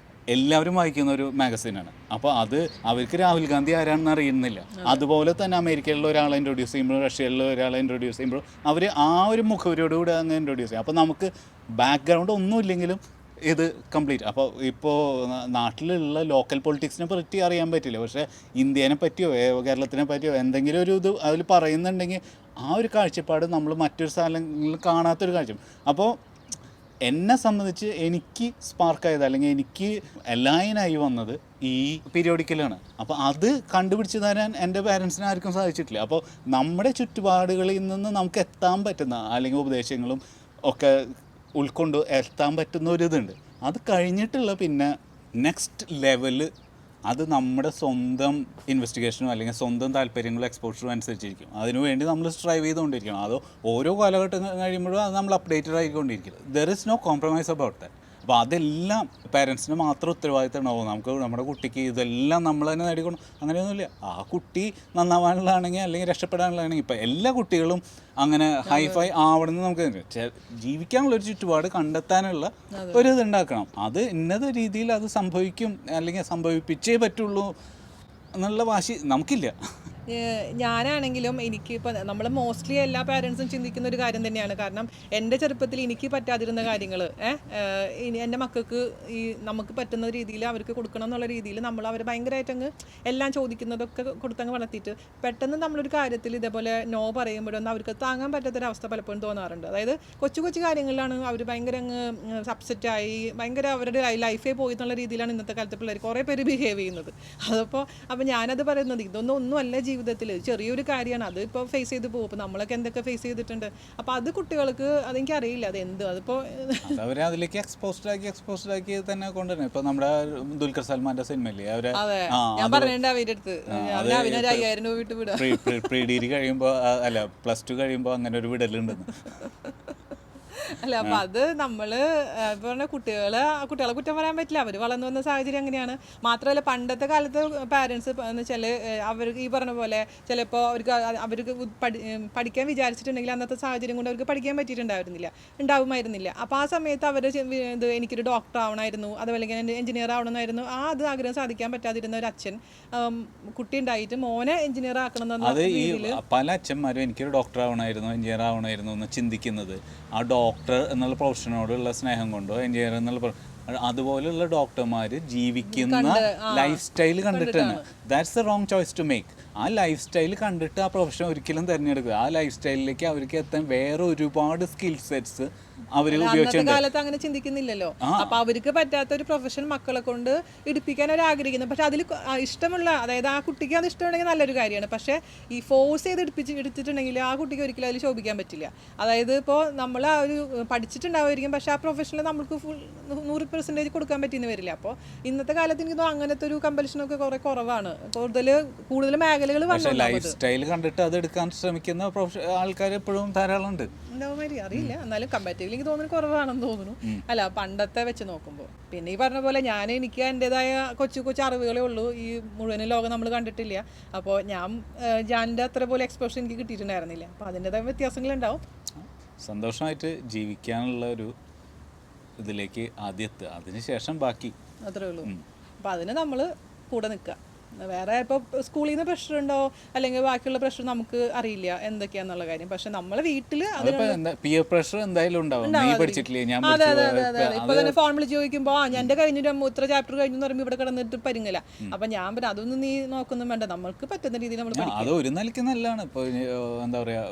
എല്ലാവരും വായിക്കുന്ന ഒരു മാഗസീനാണ്. അപ്പോൾ അത് അവർക്ക് രാഹുൽ ഗാന്ധി ആരാണെന്ന് അറിയുന്നില്ല. അതുപോലെ തന്നെ അമേരിക്കയിലുള്ള ഒരാളെ ഇൻട്രൊഡ്യൂസ് ചെയ്യുമ്പോഴും റഷ്യയിലുള്ള ഒരാളെ ഇൻട്രൊഡ്യൂസ് ചെയ്യുമ്പോഴും അവർ ആ ഒരു മുഖവരോടുകൂടെ അങ്ങ് ഇൻട്രൊഡ്യൂസ് ചെയ്യും. അപ്പോൾ നമുക്ക് ബാക്ക്ഗ്രൗണ്ട് ഒന്നും ഇല്ലെങ്കിലും ഇത് കംപ്ലീറ്റ്. അപ്പോൾ ഇപ്പോൾ നാട്ടിലുള്ള ലോക്കൽ പൊളിറ്റിക്സിനെ പറ്റി അറിയാൻ പറ്റില്ല, പക്ഷേ ഇന്ത്യനെ പറ്റിയോ കേരളത്തിനെ പറ്റിയോ എന്തെങ്കിലും ഒരു ഇത് അതിൽ പറയുന്നുണ്ടെങ്കിൽ ആ ഒരു കാഴ്ചപ്പാട് നമ്മൾ മറ്റൊരു സ്ഥലങ്ങളിൽ കാണാത്തൊരു കാഴ്ച. അപ്പോൾ എന്നെ സംബന്ധിച്ച് എനിക്ക് സ്പാർക്കായത് അല്ലെങ്കിൽ എനിക്ക് ലൈനായി വന്നത് ഈ പീരിയോഡിക്കലാണ്. അപ്പോൾ അത് കണ്ടുപിടിച്ച് തരാൻ എൻ്റെ പാരൻസിന് ആർക്കും സാധിച്ചിട്ടില്ല. അപ്പോൾ നമ്മുടെ ചുറ്റുപാടുകളിൽ നിന്ന് നമുക്ക് എത്താൻ പറ്റുന്ന അല്ലെങ്കിൽ ഉപദേശങ്ങളും ഒക്കെ ഉൾക്കൊണ്ട് എത്താൻ പറ്റുന്ന ഒരിതുണ്ട്. അത് കഴിഞ്ഞിട്ടുള്ള പിന്നെ നെക്സ്റ്റ് ലെവല് അത് നമ്മുടെ സ്വന്തം ഇൻവെസ്റ്റിഗേഷനും അല്ലെങ്കിൽ സ്വന്തം താല്പര്യങ്ങളും എക്സ്പോഷറും അനുസരിച്ചിരിക്കും. അതിനുവേണ്ടി നമ്മൾ സ്ട്രൈവ് ചെയ്തുകൊണ്ടിരിക്കണം. അത് ഓരോ കാലഘട്ടം കഴിയുമ്പോഴും അത് നമ്മൾ അപ്ഡേറ്റഡ് ആയിക്കൊണ്ടിരിക്കണം. There is no compromise about that. അപ്പോൾ അതെല്ലാം പാരൻസിന് മാത്രം ഉത്തരവാദിത്തമാവും. നമുക്ക് നമ്മുടെ കുട്ടിക്ക് ഇതെല്ലാം നമ്മൾ തന്നെ നേടിക്കണം അങ്ങനെയൊന്നുമില്ല. ആ കുട്ടി നന്നാവാനുള്ളതാണെങ്കിൽ അല്ലെങ്കിൽ രക്ഷപ്പെടാനുള്ളതാണെങ്കിൽ ഇപ്പോൾ എല്ലാ കുട്ടികളും അങ്ങനെ ഹൈഫൈ ആവണമെന്ന് നമുക്ക് ജീവിക്കാനുള്ളൊരു ചുറ്റുപാട് കണ്ടെത്താനുള്ള ഒരു ഇതുണ്ടാക്കണം. അത് ഇന്നത്തെ രീതിയിൽ അത് സംഭവിക്കും അല്ലെങ്കിൽ സംഭവിപ്പിച്ചേ പറ്റുള്ളൂ എന്നുള്ള വാശി നമുക്കില്ല. ഞാനാണെങ്കിലും എനിക്കിപ്പോൾ നമ്മൾ മോസ്റ്റ്ലി എല്ലാ പാരൻസും ചിന്തിക്കുന്ന ഒരു കാര്യം തന്നെയാണ്. കാരണം എൻ്റെ ചെറുപ്പത്തിൽ എനിക്ക് പറ്റാതിരുന്ന കാര്യങ്ങൾ എൻ്റെ മക്കൾക്ക് ഈ നമുക്ക് പറ്റുന്ന രീതിയിൽ അവർക്ക് കൊടുക്കണം എന്നുള്ള രീതിയിൽ നമ്മൾ അവർ ഭയങ്കരമായിട്ടങ്ങ് എല്ലാം ചോദിക്കുന്നതൊക്കെ കൊടുത്തങ്ങ് വളർത്തിയിട്ട് പെട്ടെന്ന് നമ്മളൊരു കാര്യത്തിൽ ഇതേപോലെ നോ പറയുമ്പോഴൊന്നും അവർക്ക് താങ്ങാൻ പറ്റാത്തൊരവസ്ഥ പലപ്പോഴും തോന്നാറുണ്ട്. അതായത് കൊച്ചു കൊച്ചു കാര്യങ്ങളിലാണ് അവർ ഭയങ്കര അങ്ങ് അപ്സെറ്റായി ഭയങ്കര അവരുടെ ലൈഫേ പോയി എന്നുള്ള രീതിയിലാണ് ഇന്നത്തെ കാലത്തെ പിള്ളേർ കുറേ പേര് ബിഹേവ് ചെയ്യുന്നത്. അപ്പോൾ ഞാനത് പറയുന്നത് ഇതൊന്നും ജീവിതത്തിൽ ചെറിയൊരു കാര്യമാണ്, അത് ഇപ്പോൾ ഫേസ് ചെയ്ത് പോകും. ഇപ്പോൾ നമ്മളൊക്കെ എന്തൊക്കെ ഫേസ് ചെയ്തിട്ടുണ്ട്. അപ്പോൾ അത് കുട്ടികൾക്ക് അതെനിക്കറിയില്ല അതെന്ത് അതിപ്പോൾ അവരെ അതിലേക്ക് എക്സ്പോസ്ഡ് ആക്കി തന്നെ കൊണ്ടുവരണം. ഇപ്പോൾ നമ്മുടെ ദുൽഖർ സൽമാന്റെ സിനിമയില്ലേ ഞാൻ പറഞ്ഞിട്ടുണ്ട് അവരുടെ അടുത്ത് 5000 രൂപ വിട്ട് വിടുക പ്രീ ഡിഗ്രി കഴിയുമ്പോൾ അല്ല +2 കഴിയുമ്പോൾ അങ്ങനെ ഒരു വിടലുണ്ടെന്ന്. അല്ല അപ്പോൾ അത് നമ്മൾ ഇപ്പോൾ പറഞ്ഞാൽ കുട്ടികളെ കുറ്റം പറയാൻ പറ്റില്ല. അവർ വളർന്നു വന്ന സാഹചര്യം അങ്ങനെയാണ്. മാത്രമല്ല പണ്ടത്തെ കാലത്ത് പാരൻസ് എന്ന് വെച്ചാൽ അവർക്ക് ഈ പറഞ്ഞ പോലെ ചിലപ്പോൾ അവർക്ക് പഠിക്കാൻ വിചാരിച്ചിട്ടുണ്ടെങ്കിൽ അന്നത്തെ സാഹചര്യം കൊണ്ട് അവർക്ക് പഠിക്കാൻ ഉണ്ടാവുമായിരുന്നില്ല. അപ്പോൾ ആ സമയത്ത് അവർ ഇത് എനിക്കൊരു ഡോക്ടർ ആവണമായിരുന്നു, അതുപോലെ എഞ്ചിനീയർ ആവണമെന്നായിരുന്നു. അത് ആഗ്രഹം സാധിക്കാൻ പറ്റാതിരുന്ന ഒരു അച്ഛൻ കുട്ടി ഉണ്ടായിട്ട് മോനെ എഞ്ചിനീയർ ആക്കണം. അത് ഈ പല അച്ഛന്മാരും എനിക്കൊരു ഡോക്ടർ ആവണമായിരുന്നു, എഞ്ചിനീയർ ആവണമായിരുന്നു എന്ന് ചിന്തിക്കുന്നത് ആ ഡോക്ടർ എന്നുള്ള പ്രൊഫഷനോടുള്ള സ്നേഹം കൊണ്ടോ എഞ്ചിനീയർ എന്നുള്ള അതുപോലെയുള്ള ഡോക്ടർമാർ ജീവിക്കുന്ന ലൈഫ് സ്റ്റൈൽ കണ്ടിട്ടാണ്. That's the wrong choice to make. ആ ലൈഫ് സ്റ്റൈൽ കണ്ടിട്ട് ആ പ്രൊഫഷൻ ഒരിക്കലും തിരഞ്ഞെടുക്കുക. ആ ലൈഫ് സ്റ്റൈലിലേക്ക് അവർക്ക് എത്താൻ വേറെ ഒരുപാട് സ്കിൽ സെറ്റ്സ് അവർ അന്നത്തെ കാലത്ത് അങ്ങനെ ചിന്തിക്കുന്നില്ലല്ലോ. അപ്പൊ അവർക്ക് പറ്റാത്ത ഒരു പ്രൊഫഷൻ മക്കളെ കൊണ്ട് എടുപ്പിക്കാൻ അവർ ആഗ്രഹിക്കുന്നു. പക്ഷെ അതിൽ ഇഷ്ടമുള്ള, അതായത് ആ കുട്ടിക്ക് അത് ഇഷ്ടമുണ്ടെങ്കിൽ നല്ലൊരു കാര്യമാണ്. പക്ഷെ ഈ ഫോഴ്സ് ചെയ്ത് എടുത്തിട്ടുണ്ടെങ്കിൽ ആ കുട്ടിക്ക് ഒരിക്കലും അതിൽ ശോഭിക്കാൻ പറ്റില്ല. അതായത് ഇപ്പോൾ നമ്മൾ ആ ഒരു പഠിച്ചിട്ടുണ്ടാവുമായിരിക്കും, പക്ഷെ ആ പ്രൊഫഷനിൽ നമുക്ക് ഫുൾ 100% കൊടുക്കാൻ പറ്റിയെന്ന് വരില്ല. അപ്പോൾ ഇന്നത്തെ കാലത്ത് എനിക്ക് തോന്നുന്നു അങ്ങനത്തെ ഒരു കമ്പൽഷനൊക്കെ കുറെ കുറവാണ്. കൂടുതൽ മേഖലകൾ വന്നു. ലൈഫ് സ്റ്റൈൽ കണ്ടിട്ട് അത് എടുക്കാൻ ശ്രമിക്കുന്ന ആൾക്കാർ എപ്പോഴും ധാരാളം ഉണ്ട്. അറിയില്ല, എന്നാലും കമ്പാരിറ്റീവ്ലി എനിക്ക് തോന്നുന്നു കുറവാണെന്ന് തോന്നുന്നു. അല്ല, പണ്ടത്തെ വെച്ച് നോക്കുമ്പോൾ. പിന്നെ ഈ പറഞ്ഞ പോലെ എനിക്ക് എൻ്റെതായ കൊച്ചു അറിവുകളേ ഉള്ളൂ. ഈ മുഴുവൻ ലോകം നമ്മൾ കണ്ടിട്ടില്ല. അപ്പോൾ ഞാൻ്റെ അത്ര പോലെ എക്സ്പോഷർ എനിക്ക് കിട്ടിയിട്ടുണ്ടായിരുന്നില്ല. അപ്പോൾ അതിൻ്റെതായ വ്യത്യാസങ്ങളുണ്ടാവും. സന്തോഷമായിട്ട് ജീവിക്കാനുള്ള ഒരു ഇതിലേക്ക് ആദ്യത്തെ, അതിനുശേഷം ബാക്കി അത്രേ ഉള്ളൂ. അപ്പോൾ അതിന് നമ്മൾ കൂടെ നിൽക്കുക. വേറെ ഇപ്പോൾ സ്കൂളിൽ നിന്ന് പ്രഷർ ഉണ്ടോ അല്ലെങ്കിൽ ബാക്കിയുള്ള പ്രഷർ നമുക്ക് അറിയില്ല എന്തൊക്കെയാന്നുള്ള കാര്യം. പക്ഷെ നമ്മളെ വീട്ടിൽ പിയർ പ്രഷർ എന്തായാലും ഉണ്ടാവും. അതെ അതെ അതെ അതെ. ഇപ്പൊ തന്നെ ഫോൺ വിളിച്ച് ചോദിക്കുമ്പോൾ എൻ്റെ കഴിഞ്ഞിട്ട് ഇത്ര ചാപ്റ്റർ കഴിഞ്ഞു എന്ന് പറയുമ്പോൾ ഇവിടെ കിടന്നിട്ട് പരിങ്ങില്ല. അപ്പൊ ഞാൻ പറഞ്ഞു അതൊന്നും നീ നോക്കൊന്നും വേണ്ട, നമ്മൾക്ക് പറ്റുന്ന രീതിയിൽ നമ്മൾ അത് ഒരു നിലയ്ക്ക് നല്ലതാണ്. ഇപ്പോൾ എന്താ പറയാ,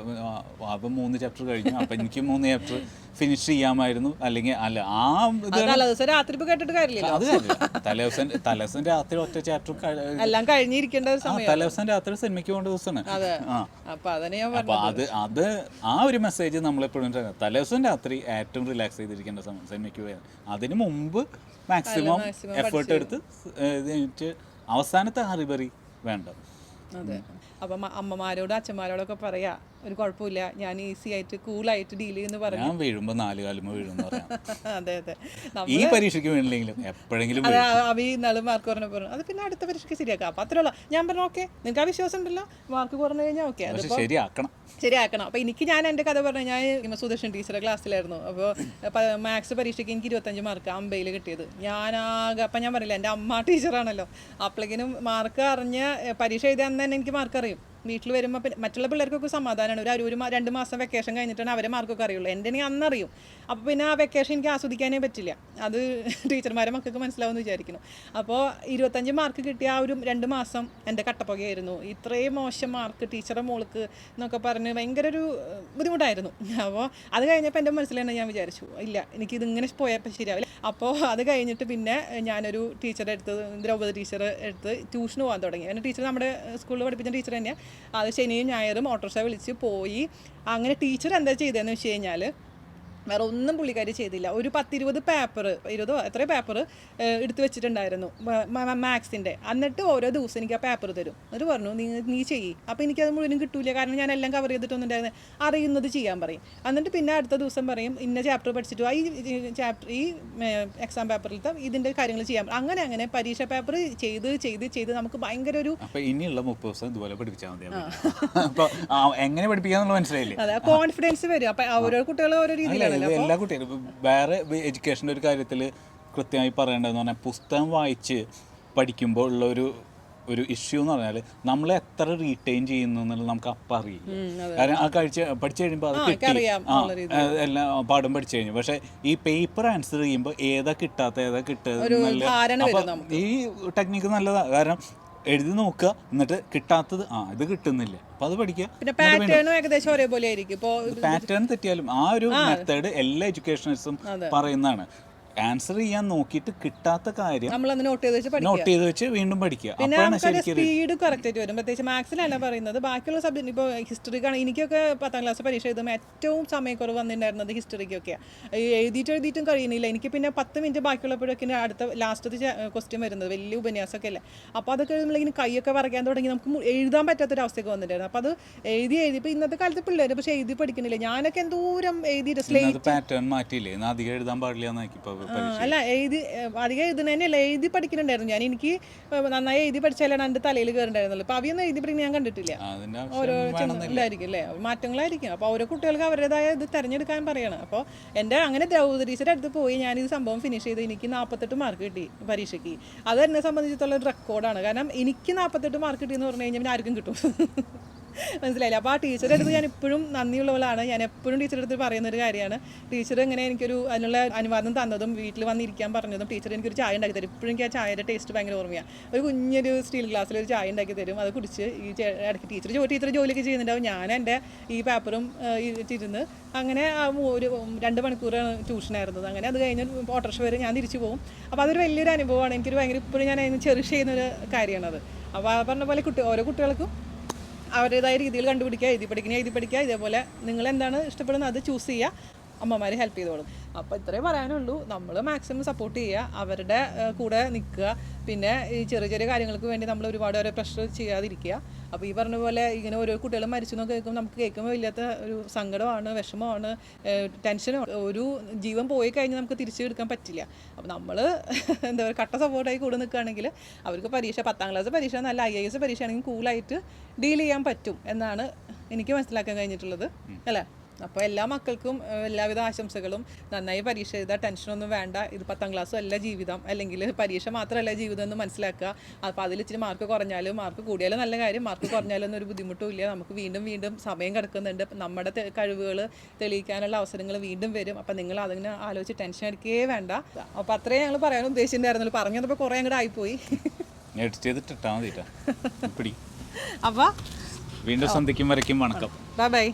അപ്പം 3 ചാപ്റ്റർ കഴിഞ്ഞു, അപ്പൊ എനിക്ക് 3 ചാപ്റ്റർ ഫിനിഷ് ചെയ്യാമായിരുന്നു. അല്ലെങ്കിൽ അല്ല ആ തലേദിവസം രാത്രി ഇപ്പൊ കേട്ടിട്ട് കാര്യമില്ല. അത് തലേദിവസം രാത്രി ഒറ്റ ചാപ്റ്റർ എല്ലാം കഴിഞ്ഞിരിക്കേണ്ട ഒരു സമയം. തലേദിവസം രാത്രി സിനിമയ്ക്ക് പോകേണ്ട ദിവസമാണ്. അപ്പൊ അത് ആ ഒരു മെസ്സേജ് നമ്മളെപ്പോഴും തലേദിവസം രാത്രി ഏറ്റവും റിലാക്സ് ചെയ്തിരിക്കേണ്ട സമയം സിനിമയ്ക്ക് പോയാൽ. അതിന് മുമ്പ് മാക്സിമം എഫേർട്ട് എടുത്ത് അവസാനത്തെ ഹറിബറി വേണ്ട. അതെ. അപ്പം അമ്മമാരോടും അച്ഛന്മാരോടൊക്കെ പറയാ ഒരു കുഴപ്പമില്ല, ഞാൻ ഈസി ആയിട്ട് കൂളായിട്ട് ഡീൽ ചെയ്യുന്നു പറഞ്ഞു. ഞാൻ വീഴുമ്പോൾ 4 കാലുമ്പോൾ വീഴുന്നു പറയാം. അതെ അതെ. ഈ പരീക്ഷയ്ക്ക് വീണില്ലെങ്കിലും എപ്പോഴെങ്കിലും അവി നാളെ മാർക്ക് കുറഞ്ഞ പറഞ്ഞു, അത് പിന്നെ അടുത്ത പരീക്ഷയ്ക്ക് ശരിയാക്കാം. അപ്പം അത്രയുള്ള ഞാൻ പറഞ്ഞു ഓക്കെ, നിങ്ങൾക്ക് ആ വിശ്വാസം ഉണ്ടല്ലോ, മാർക്ക് കുറഞ്ഞു കഴിഞ്ഞാൽ ഓക്കെ ശരിയാക്കണം. അപ്പം ഞാൻ എൻ്റെ കഥ പറഞ്ഞു, ഞാൻ സുദർശൻ ടീച്ചറുടെ ക്ലാസ്സിലായിരുന്നു. അപ്പോൾ മാത്സ് പരീക്ഷയ്ക്ക് എനിക്ക് 25 മാർക്ക് അമ്പയിൽ കിട്ടിയത്. ഞാനാകെ അപ്പം ഞാൻ പറയില്ല, എൻ്റെ അമ്മ ടീച്ചറാണല്ലോ, അപ്പോഴേക്കിനും മാർക്ക് അറിഞ്ഞ് പരീക്ഷ എഴുതിയ അന്ന് തന്നെ എനിക്ക് മാർക്ക് അറിയും. വീട്ടിൽ വരുമ്പോൾ മറ്റുള്ള പിള്ളേർക്കൊക്കെ സമാധാനമാണ്. ഒരു 2 മാസം വെക്കേഷൻ കഴിഞ്ഞിട്ടാണ് അവരെ മാർക്കൊക്കെ അറിയുള്ളൂ. എൻ്റെ അന്നറിയും. അപ്പോൾ പിന്നെ ആ വെക്കേഷൻ എനിക്ക് ആസ്വദിക്കാനേ പറ്റില്ല. അത് ടീച്ചർമാരെ മക്കൾക്ക് മനസ്സിലാവുമെന്ന് വിചാരിക്കുന്നു. അപ്പോൾ 25 മാർക്ക് കിട്ടിയ ആ ഒരു 2 മാസം എൻ്റെ കട്ടപ്പുകയായിരുന്നു. ഇത്രയും മോശം മാർക്ക് ടീച്ചറുടെ മോൾക്ക് എന്നൊക്കെ പറഞ്ഞ് ഭയങ്കര ഒരു ബുദ്ധിമുട്ടായിരുന്നു. അപ്പോൾ അത് കഴിഞ്ഞപ്പോൾ എൻ്റെ മനസ്സിൽ തന്നെ ഞാൻ വിചാരിച്ചു, ഇല്ല എനിക്കിതിങ്ങനെ പോയപ്പോൾ ശരിയാവില്ല. അപ്പോൾ അത് കഴിഞ്ഞിട്ട് പിന്നെ ഞാനൊരു ടീച്ചറെ അടുത്ത്, ദ്രൗപദി ടീച്ചറെ അടുത്ത് ട്യൂഷന് പോകാൻ തുടങ്ങി. എൻ്റെ ടീച്ചർ നമ്മുടെ സ്കൂളിൽ പഠിപ്പിച്ച ടീച്ചർ തന്നെയാണ്. അത് ശനിയും ഞായറും ഓട്ടോറിക്ഷ വിളിച്ച് പോയി. അങ്ങനെ ടീച്ചർ എന്താ ചെയ്തതെന്ന് വെച്ച് കഴിഞ്ഞാൽ വേറെ ഒന്നും പുള്ളിക്കാരി ചെയ്തില്ല. ഒരു 10-20 പേപ്പർ, 20 എത്ര പേപ്പർ എടുത്ത് വെച്ചിട്ടുണ്ടായിരുന്നു മാത്സിൻ്റെ. എന്നിട്ട് ഓരോ ദിവസം എനിക്ക് ആ പേപ്പർ തരും. എന്നിട്ട് പറഞ്ഞു നീ ചെയ്യ്. അപ്പോൾ എനിക്കത് മുഴുവനും കിട്ടൂല, കാരണം ഞാൻ എല്ലാം കവർ ചെയ്തിട്ടൊന്നുണ്ടായിരുന്നു. അറിയുന്നത് ചെയ്യാൻ പറയും. എന്നിട്ട് പിന്നെ അടുത്ത ദിവസം പറയും ഇന്ന ചാപ്റ്റർ പഠിച്ചിട്ട് ഈ എക്സാം പേപ്പറിലത്തെ ഇതിൻ്റെ കാര്യങ്ങൾ ചെയ്യാൻ പറയും. അങ്ങനെ പരീക്ഷ പേപ്പർ ചെയ്ത് നമുക്ക് ഭയങ്കര ഒരു ഇനിയുള്ള 30 ദിവസം ഇതുപോലെ പഠിപ്പിച്ചാൽ മതി. എങ്ങനെ പഠിപ്പിക്കാന്നുള്ള മനസ്സിലായില്ലേ? അതെ, കോൺഫിഡൻസ് വരും. അപ്പം ഓരോ കുട്ടികളും ഓരോ രീതിയിലാണ്. എല്ലാ കുട്ടികളും വേറെ എഡ്യൂക്കേഷൻ്റെ ഒരു കാര്യത്തിൽ കൃത്യമായി പറയേണ്ടതെന്ന് പറഞ്ഞാൽ, പുസ്തകം വായിച്ച് പഠിക്കുമ്പോൾ ഉള്ള ഒരു ഇഷ്യൂ എന്ന് പറഞ്ഞാൽ നമ്മൾ എത്ര റീറ്റെയിൻ ചെയ്യുന്നു എന്നുള്ളത് നമുക്ക് അപ്പം അറിയില്ല. കാരണം ആ പഠിച്ചു കഴിയുമ്പോൾ അത് കിട്ടി, എല്ലാം പാഠം പഠിച്ചു കഴിഞ്ഞു. പക്ഷെ ഈ പേപ്പർ ആൻസർ ചെയ്യുമ്പോൾ ഏതാ കിട്ടാത്ത ഈ ടെക്നിക്ക് നല്ലതാണ്. കാരണം എഴുതി നോക്കുക, എന്നിട്ട് കിട്ടാത്തത് ഇത് കിട്ടുന്നില്ല, അപ്പൊ അത് പഠിക്കുക. പിന്നെ പാറ്റേണും ഏകദേശം ഒരേപോലെ ആയിരിക്കും. പാറ്റേൺ തെറ്റിയാലും ആ ഒരു മെത്തേഡ് എല്ലാ എഡ്യൂക്കേഷണൽസും പറയുന്നതാണ്. ആൻസർ ചെയ്യാൻ നോക്കിയിട്ട് കിട്ടാത്ത കാര്യം നോട്ട് ചെയ്ത് വെച്ച് വീണ്ടും പഠിക്കുക. പിന്നെ സ്പീഡ് കറക്റ്റ് ആയിട്ട് വരും. പ്രത്യേകിച്ച് മാത്സിലല്ല പറയുന്നത്, ബാക്കിയുള്ള സബ്ജക്ട്. ഇപ്പോൾ ഹിസ്റ്ററിക്കാണ് എനിക്കൊക്കെ 10ാം ക്ലാസ് പരീക്ഷ എഴുതുമ്പോൾ ഏറ്റവും സമയക്കുറവ് വന്നിട്ടുണ്ടായിരുന്നത് ഹിസ്റ്ററിക്കൊക്കെ. എഴുതിയിട്ടും കഴിയുന്നില്ല എനിക്ക്. പിന്നെ 10 മിനിറ്റ് ബാക്കിയുള്ളപ്പോഴൊക്കെ അടുത്ത ലാസ്റ്റത്തെ ക്വസ്റ്റ്യൻ വരുന്നത് വലിയ ഉപന്യാസമൊക്കെ അല്ലേ. അപ്പോൾ അതൊക്കെ എഴുതുമ്പോഴേക്കും കൈയൊക്കെ വരയ്ക്കാൻ തുടങ്ങി, നമുക്ക് എഴുതാൻ പറ്റാത്തൊരവസ്ഥയൊക്കെ വന്നിട്ടുണ്ടായിരുന്നു. അപ്പോൾ അത് എഴുതി ഇപ്പോൾ ഇന്നത്തെ കാലത്ത് പിള്ളേർ പക്ഷേ എഴുതി പഠിക്കുന്നില്ല. ഞാനൊക്കെ എന്തോരം എഴുതിയിട്ട് പാറ്റേൺ മാറ്റിയില്ലേ, അധികം എഴുതാൻ പാടില്ല. അല്ല, അധികം എഴുതുന്നതന്നെയല്ല, എഴുതി പഠിക്കുന്നുണ്ടായിരുന്നു ഞാൻ. എനിക്ക് നന്നായി എഴുതി പഠിച്ചാലാണ് എൻ്റെ തലയിൽ കയറുണ്ടായിരുന്നുള്ളൂ. അപ്പോൾ അവയൊന്നും എഴുതി പഠിക്കാൻ ഞാൻ കണ്ടിട്ടില്ല. ഓരോ ചിന്തകളായിരിക്കും അല്ലേ, മാറ്റങ്ങളായിരിക്കും. അപ്പോൾ ഓരോ കുട്ടികൾക്ക് അവരുടേതായ ഇത് തിരഞ്ഞെടുക്കാൻ പറയണം. അപ്പോൾ എൻ്റെ അങ്ങനെ ദ്രൗപദി ടീച്ചറുടെ അടുത്ത് പോയി ഞാനിത് സംഭവം ഫിനിഷ് ചെയ്ത് എനിക്ക് 48 മാർക്ക് കിട്ടി പരീക്ഷയ്ക്ക്. അത് എന്നെ സംബന്ധിച്ചിടത്തോളം ഒരു റെക്കോർഡാണ്. കാരണം എനിക്ക് 48 മാർക്ക് കിട്ടിയെന്ന് പറഞ്ഞു കഴിഞ്ഞാൽ ആർക്കും കിട്ടും. മനസ്സിലായില്ല. അപ്പോൾ ആ ടീച്ചറുടെ അടുത്ത് ഞാൻ ഇപ്പോഴും നന്ദിയുള്ളവളാണ്. ഞാൻ എപ്പോഴും ടീച്ചറുടെ അടുത്ത് പറയുന്നൊരു കാര്യമാണ്, ടീച്ചർ ഇങ്ങനെ എനിക്കൊരു അതിനുള്ള അനുവാദം തന്നതും വീട്ടിൽ വന്നിരിക്കാൻ പറഞ്ഞതും ടീച്ചർ എനിക്കൊരു ചായ ഉണ്ടാക്കി തരും. ഇപ്പോഴും എനിക്ക് ആ ചായയുടെ ടേസ്റ്റ് ഭയങ്കര ഓർമ്മയാണ്. ഒരു കുഞ്ഞൊരു സ്റ്റീൽ ഗ്ലാസ്സിൽ ഒരു ചായ ഉണ്ടാക്കി തരും, അത് കുടിച്ച് ഈ ഇടയ്ക്ക് ടീച്ചർ ജോലിയൊക്കെ ചെയ്യുന്നുണ്ടാവും, ഞാൻ എൻ്റെ ഈ പേപ്പറും ഇരുന്ന് അങ്ങനെ ഒരു 2 മണിക്കൂറാണ് ട്യൂഷനായിരുന്നത്. അങ്ങനെ അത് കഴിഞ്ഞ് ഓട്ടോറിക്ഷ വരെ ഞാൻ തിരിച്ചു പോകും. അപ്പോൾ അതൊരു വലിയൊരു അനുഭവമാണ്. എനിക്കൊരു ഭയങ്കര ഇപ്പോഴും ഞാൻ അതിന് ചെറിഷ് ചെയ്യുന്നൊരു കാര്യമാണത്. അപ്പോൾ ആ പറഞ്ഞ പോലെ ഓരോ കുട്ടികൾക്കും അവരുടേതായ രീതിയിൽ കണ്ടുപിടിക്കുക, എഴുതി പഠിക്കുക. ഇതേപോലെ നിങ്ങൾ എന്താണ് ഇഷ്ടപ്പെടുന്നത് അത് ചൂസ് ചെയ്യുക, അമ്മമാർ ഹെൽപ്പ് ചെയ്തോളും. അപ്പോൾ ഇത്രേ പറയാനുള്ളൂ. നമ്മൾ മാക്സിമം സപ്പോർട്ട് ചെയ്യുക, അവരുടെ കൂടെ നിൽക്കുക. പിന്നെ ഈ ചെറിയ ചെറിയ കാര്യങ്ങൾക്ക് വേണ്ടി നമ്മൾ ഒരുപാട് പ്രഷർ ചെയ്യാതിരിക്കുക. അപ്പോൾ ഈ പറഞ്ഞ പോലെ ഇങ്ങനെ ഓരോ കുട്ടികളും മരിച്ചു എന്നൊക്കെ കേൾക്കുമ്പോൾ നമുക്ക് കേൾക്കുമ്പോൾ ഇല്ലാത്ത ഒരു സങ്കടമാണ്, വിഷമമാണ്, ടെൻഷനാണ്. ഒരു ജീവൻ പോയി കഴിഞ്ഞാൽ നമുക്ക് തിരിച്ചു എടുക്കാൻ പറ്റില്ല. അപ്പോൾ നമ്മൾ എന്താ പറയുക, കട്ട സപ്പോർട്ടായി കൂടെ നിൽക്കുകയാണെങ്കിൽ അവർക്ക് 10ാം ക്ലാസ് പരീക്ഷ നല്ല IAS പരീക്ഷയാണെങ്കിൽ കൂളായിട്ട് ഡീൽ ചെയ്യാൻ പറ്റും എന്നാണ് എനിക്ക് മനസ്സിലാക്കാൻ കഴിഞ്ഞിട്ടുള്ളത്, അല്ലേ? അപ്പോൾ എല്ലാ മക്കൾക്കും എല്ലാവിധ ആശംസകളും. നന്നായി പരീക്ഷ എഴുതുക, ടെൻഷനൊന്നും വേണ്ട. ഇത് 10ാം ക്ലാസ്സും അല്ല ജീവിതം, അല്ലെങ്കിൽ പരീക്ഷ മാത്രമല്ല ജീവിതം എന്ന് മനസ്സിലാക്കുക. അപ്പോൾ അതിൽ ഇച്ചിരി മാർക്ക് കുറഞ്ഞാലും മാർക്ക് കൂടിയാലും നല്ല കാര്യം, മാർക്ക് കുറഞ്ഞാലൊന്നും ഒരു ബുദ്ധിമുട്ടും ഇല്ല. നമുക്ക് വീണ്ടും സമയം കിടക്കുന്നുണ്ട്. നമ്മുടെ കഴിവുകൾ തെളിയിക്കാനുള്ള അവസരങ്ങൾ വീണ്ടും വരും. അപ്പോൾ നിങ്ങൾ അതിനെ ആലോചിച്ച് ടെൻഷൻ അടിക്കുകയേ വേണ്ട. അപ്പോൾ അത്രയും ഞങ്ങൾ പറയാൻ ഉദ്ദേശിച്ചിട്ടുണ്ടായിരുന്നല്ലോ. പറഞ്ഞപ്പോൾ കുറേ അങ്ങോട്ട് ആയിപ്പോയി. അപ്പോൾ വീണ്ടും സന്ധിക്കും വരയ്ക്കും വണക്കം. ബൈ.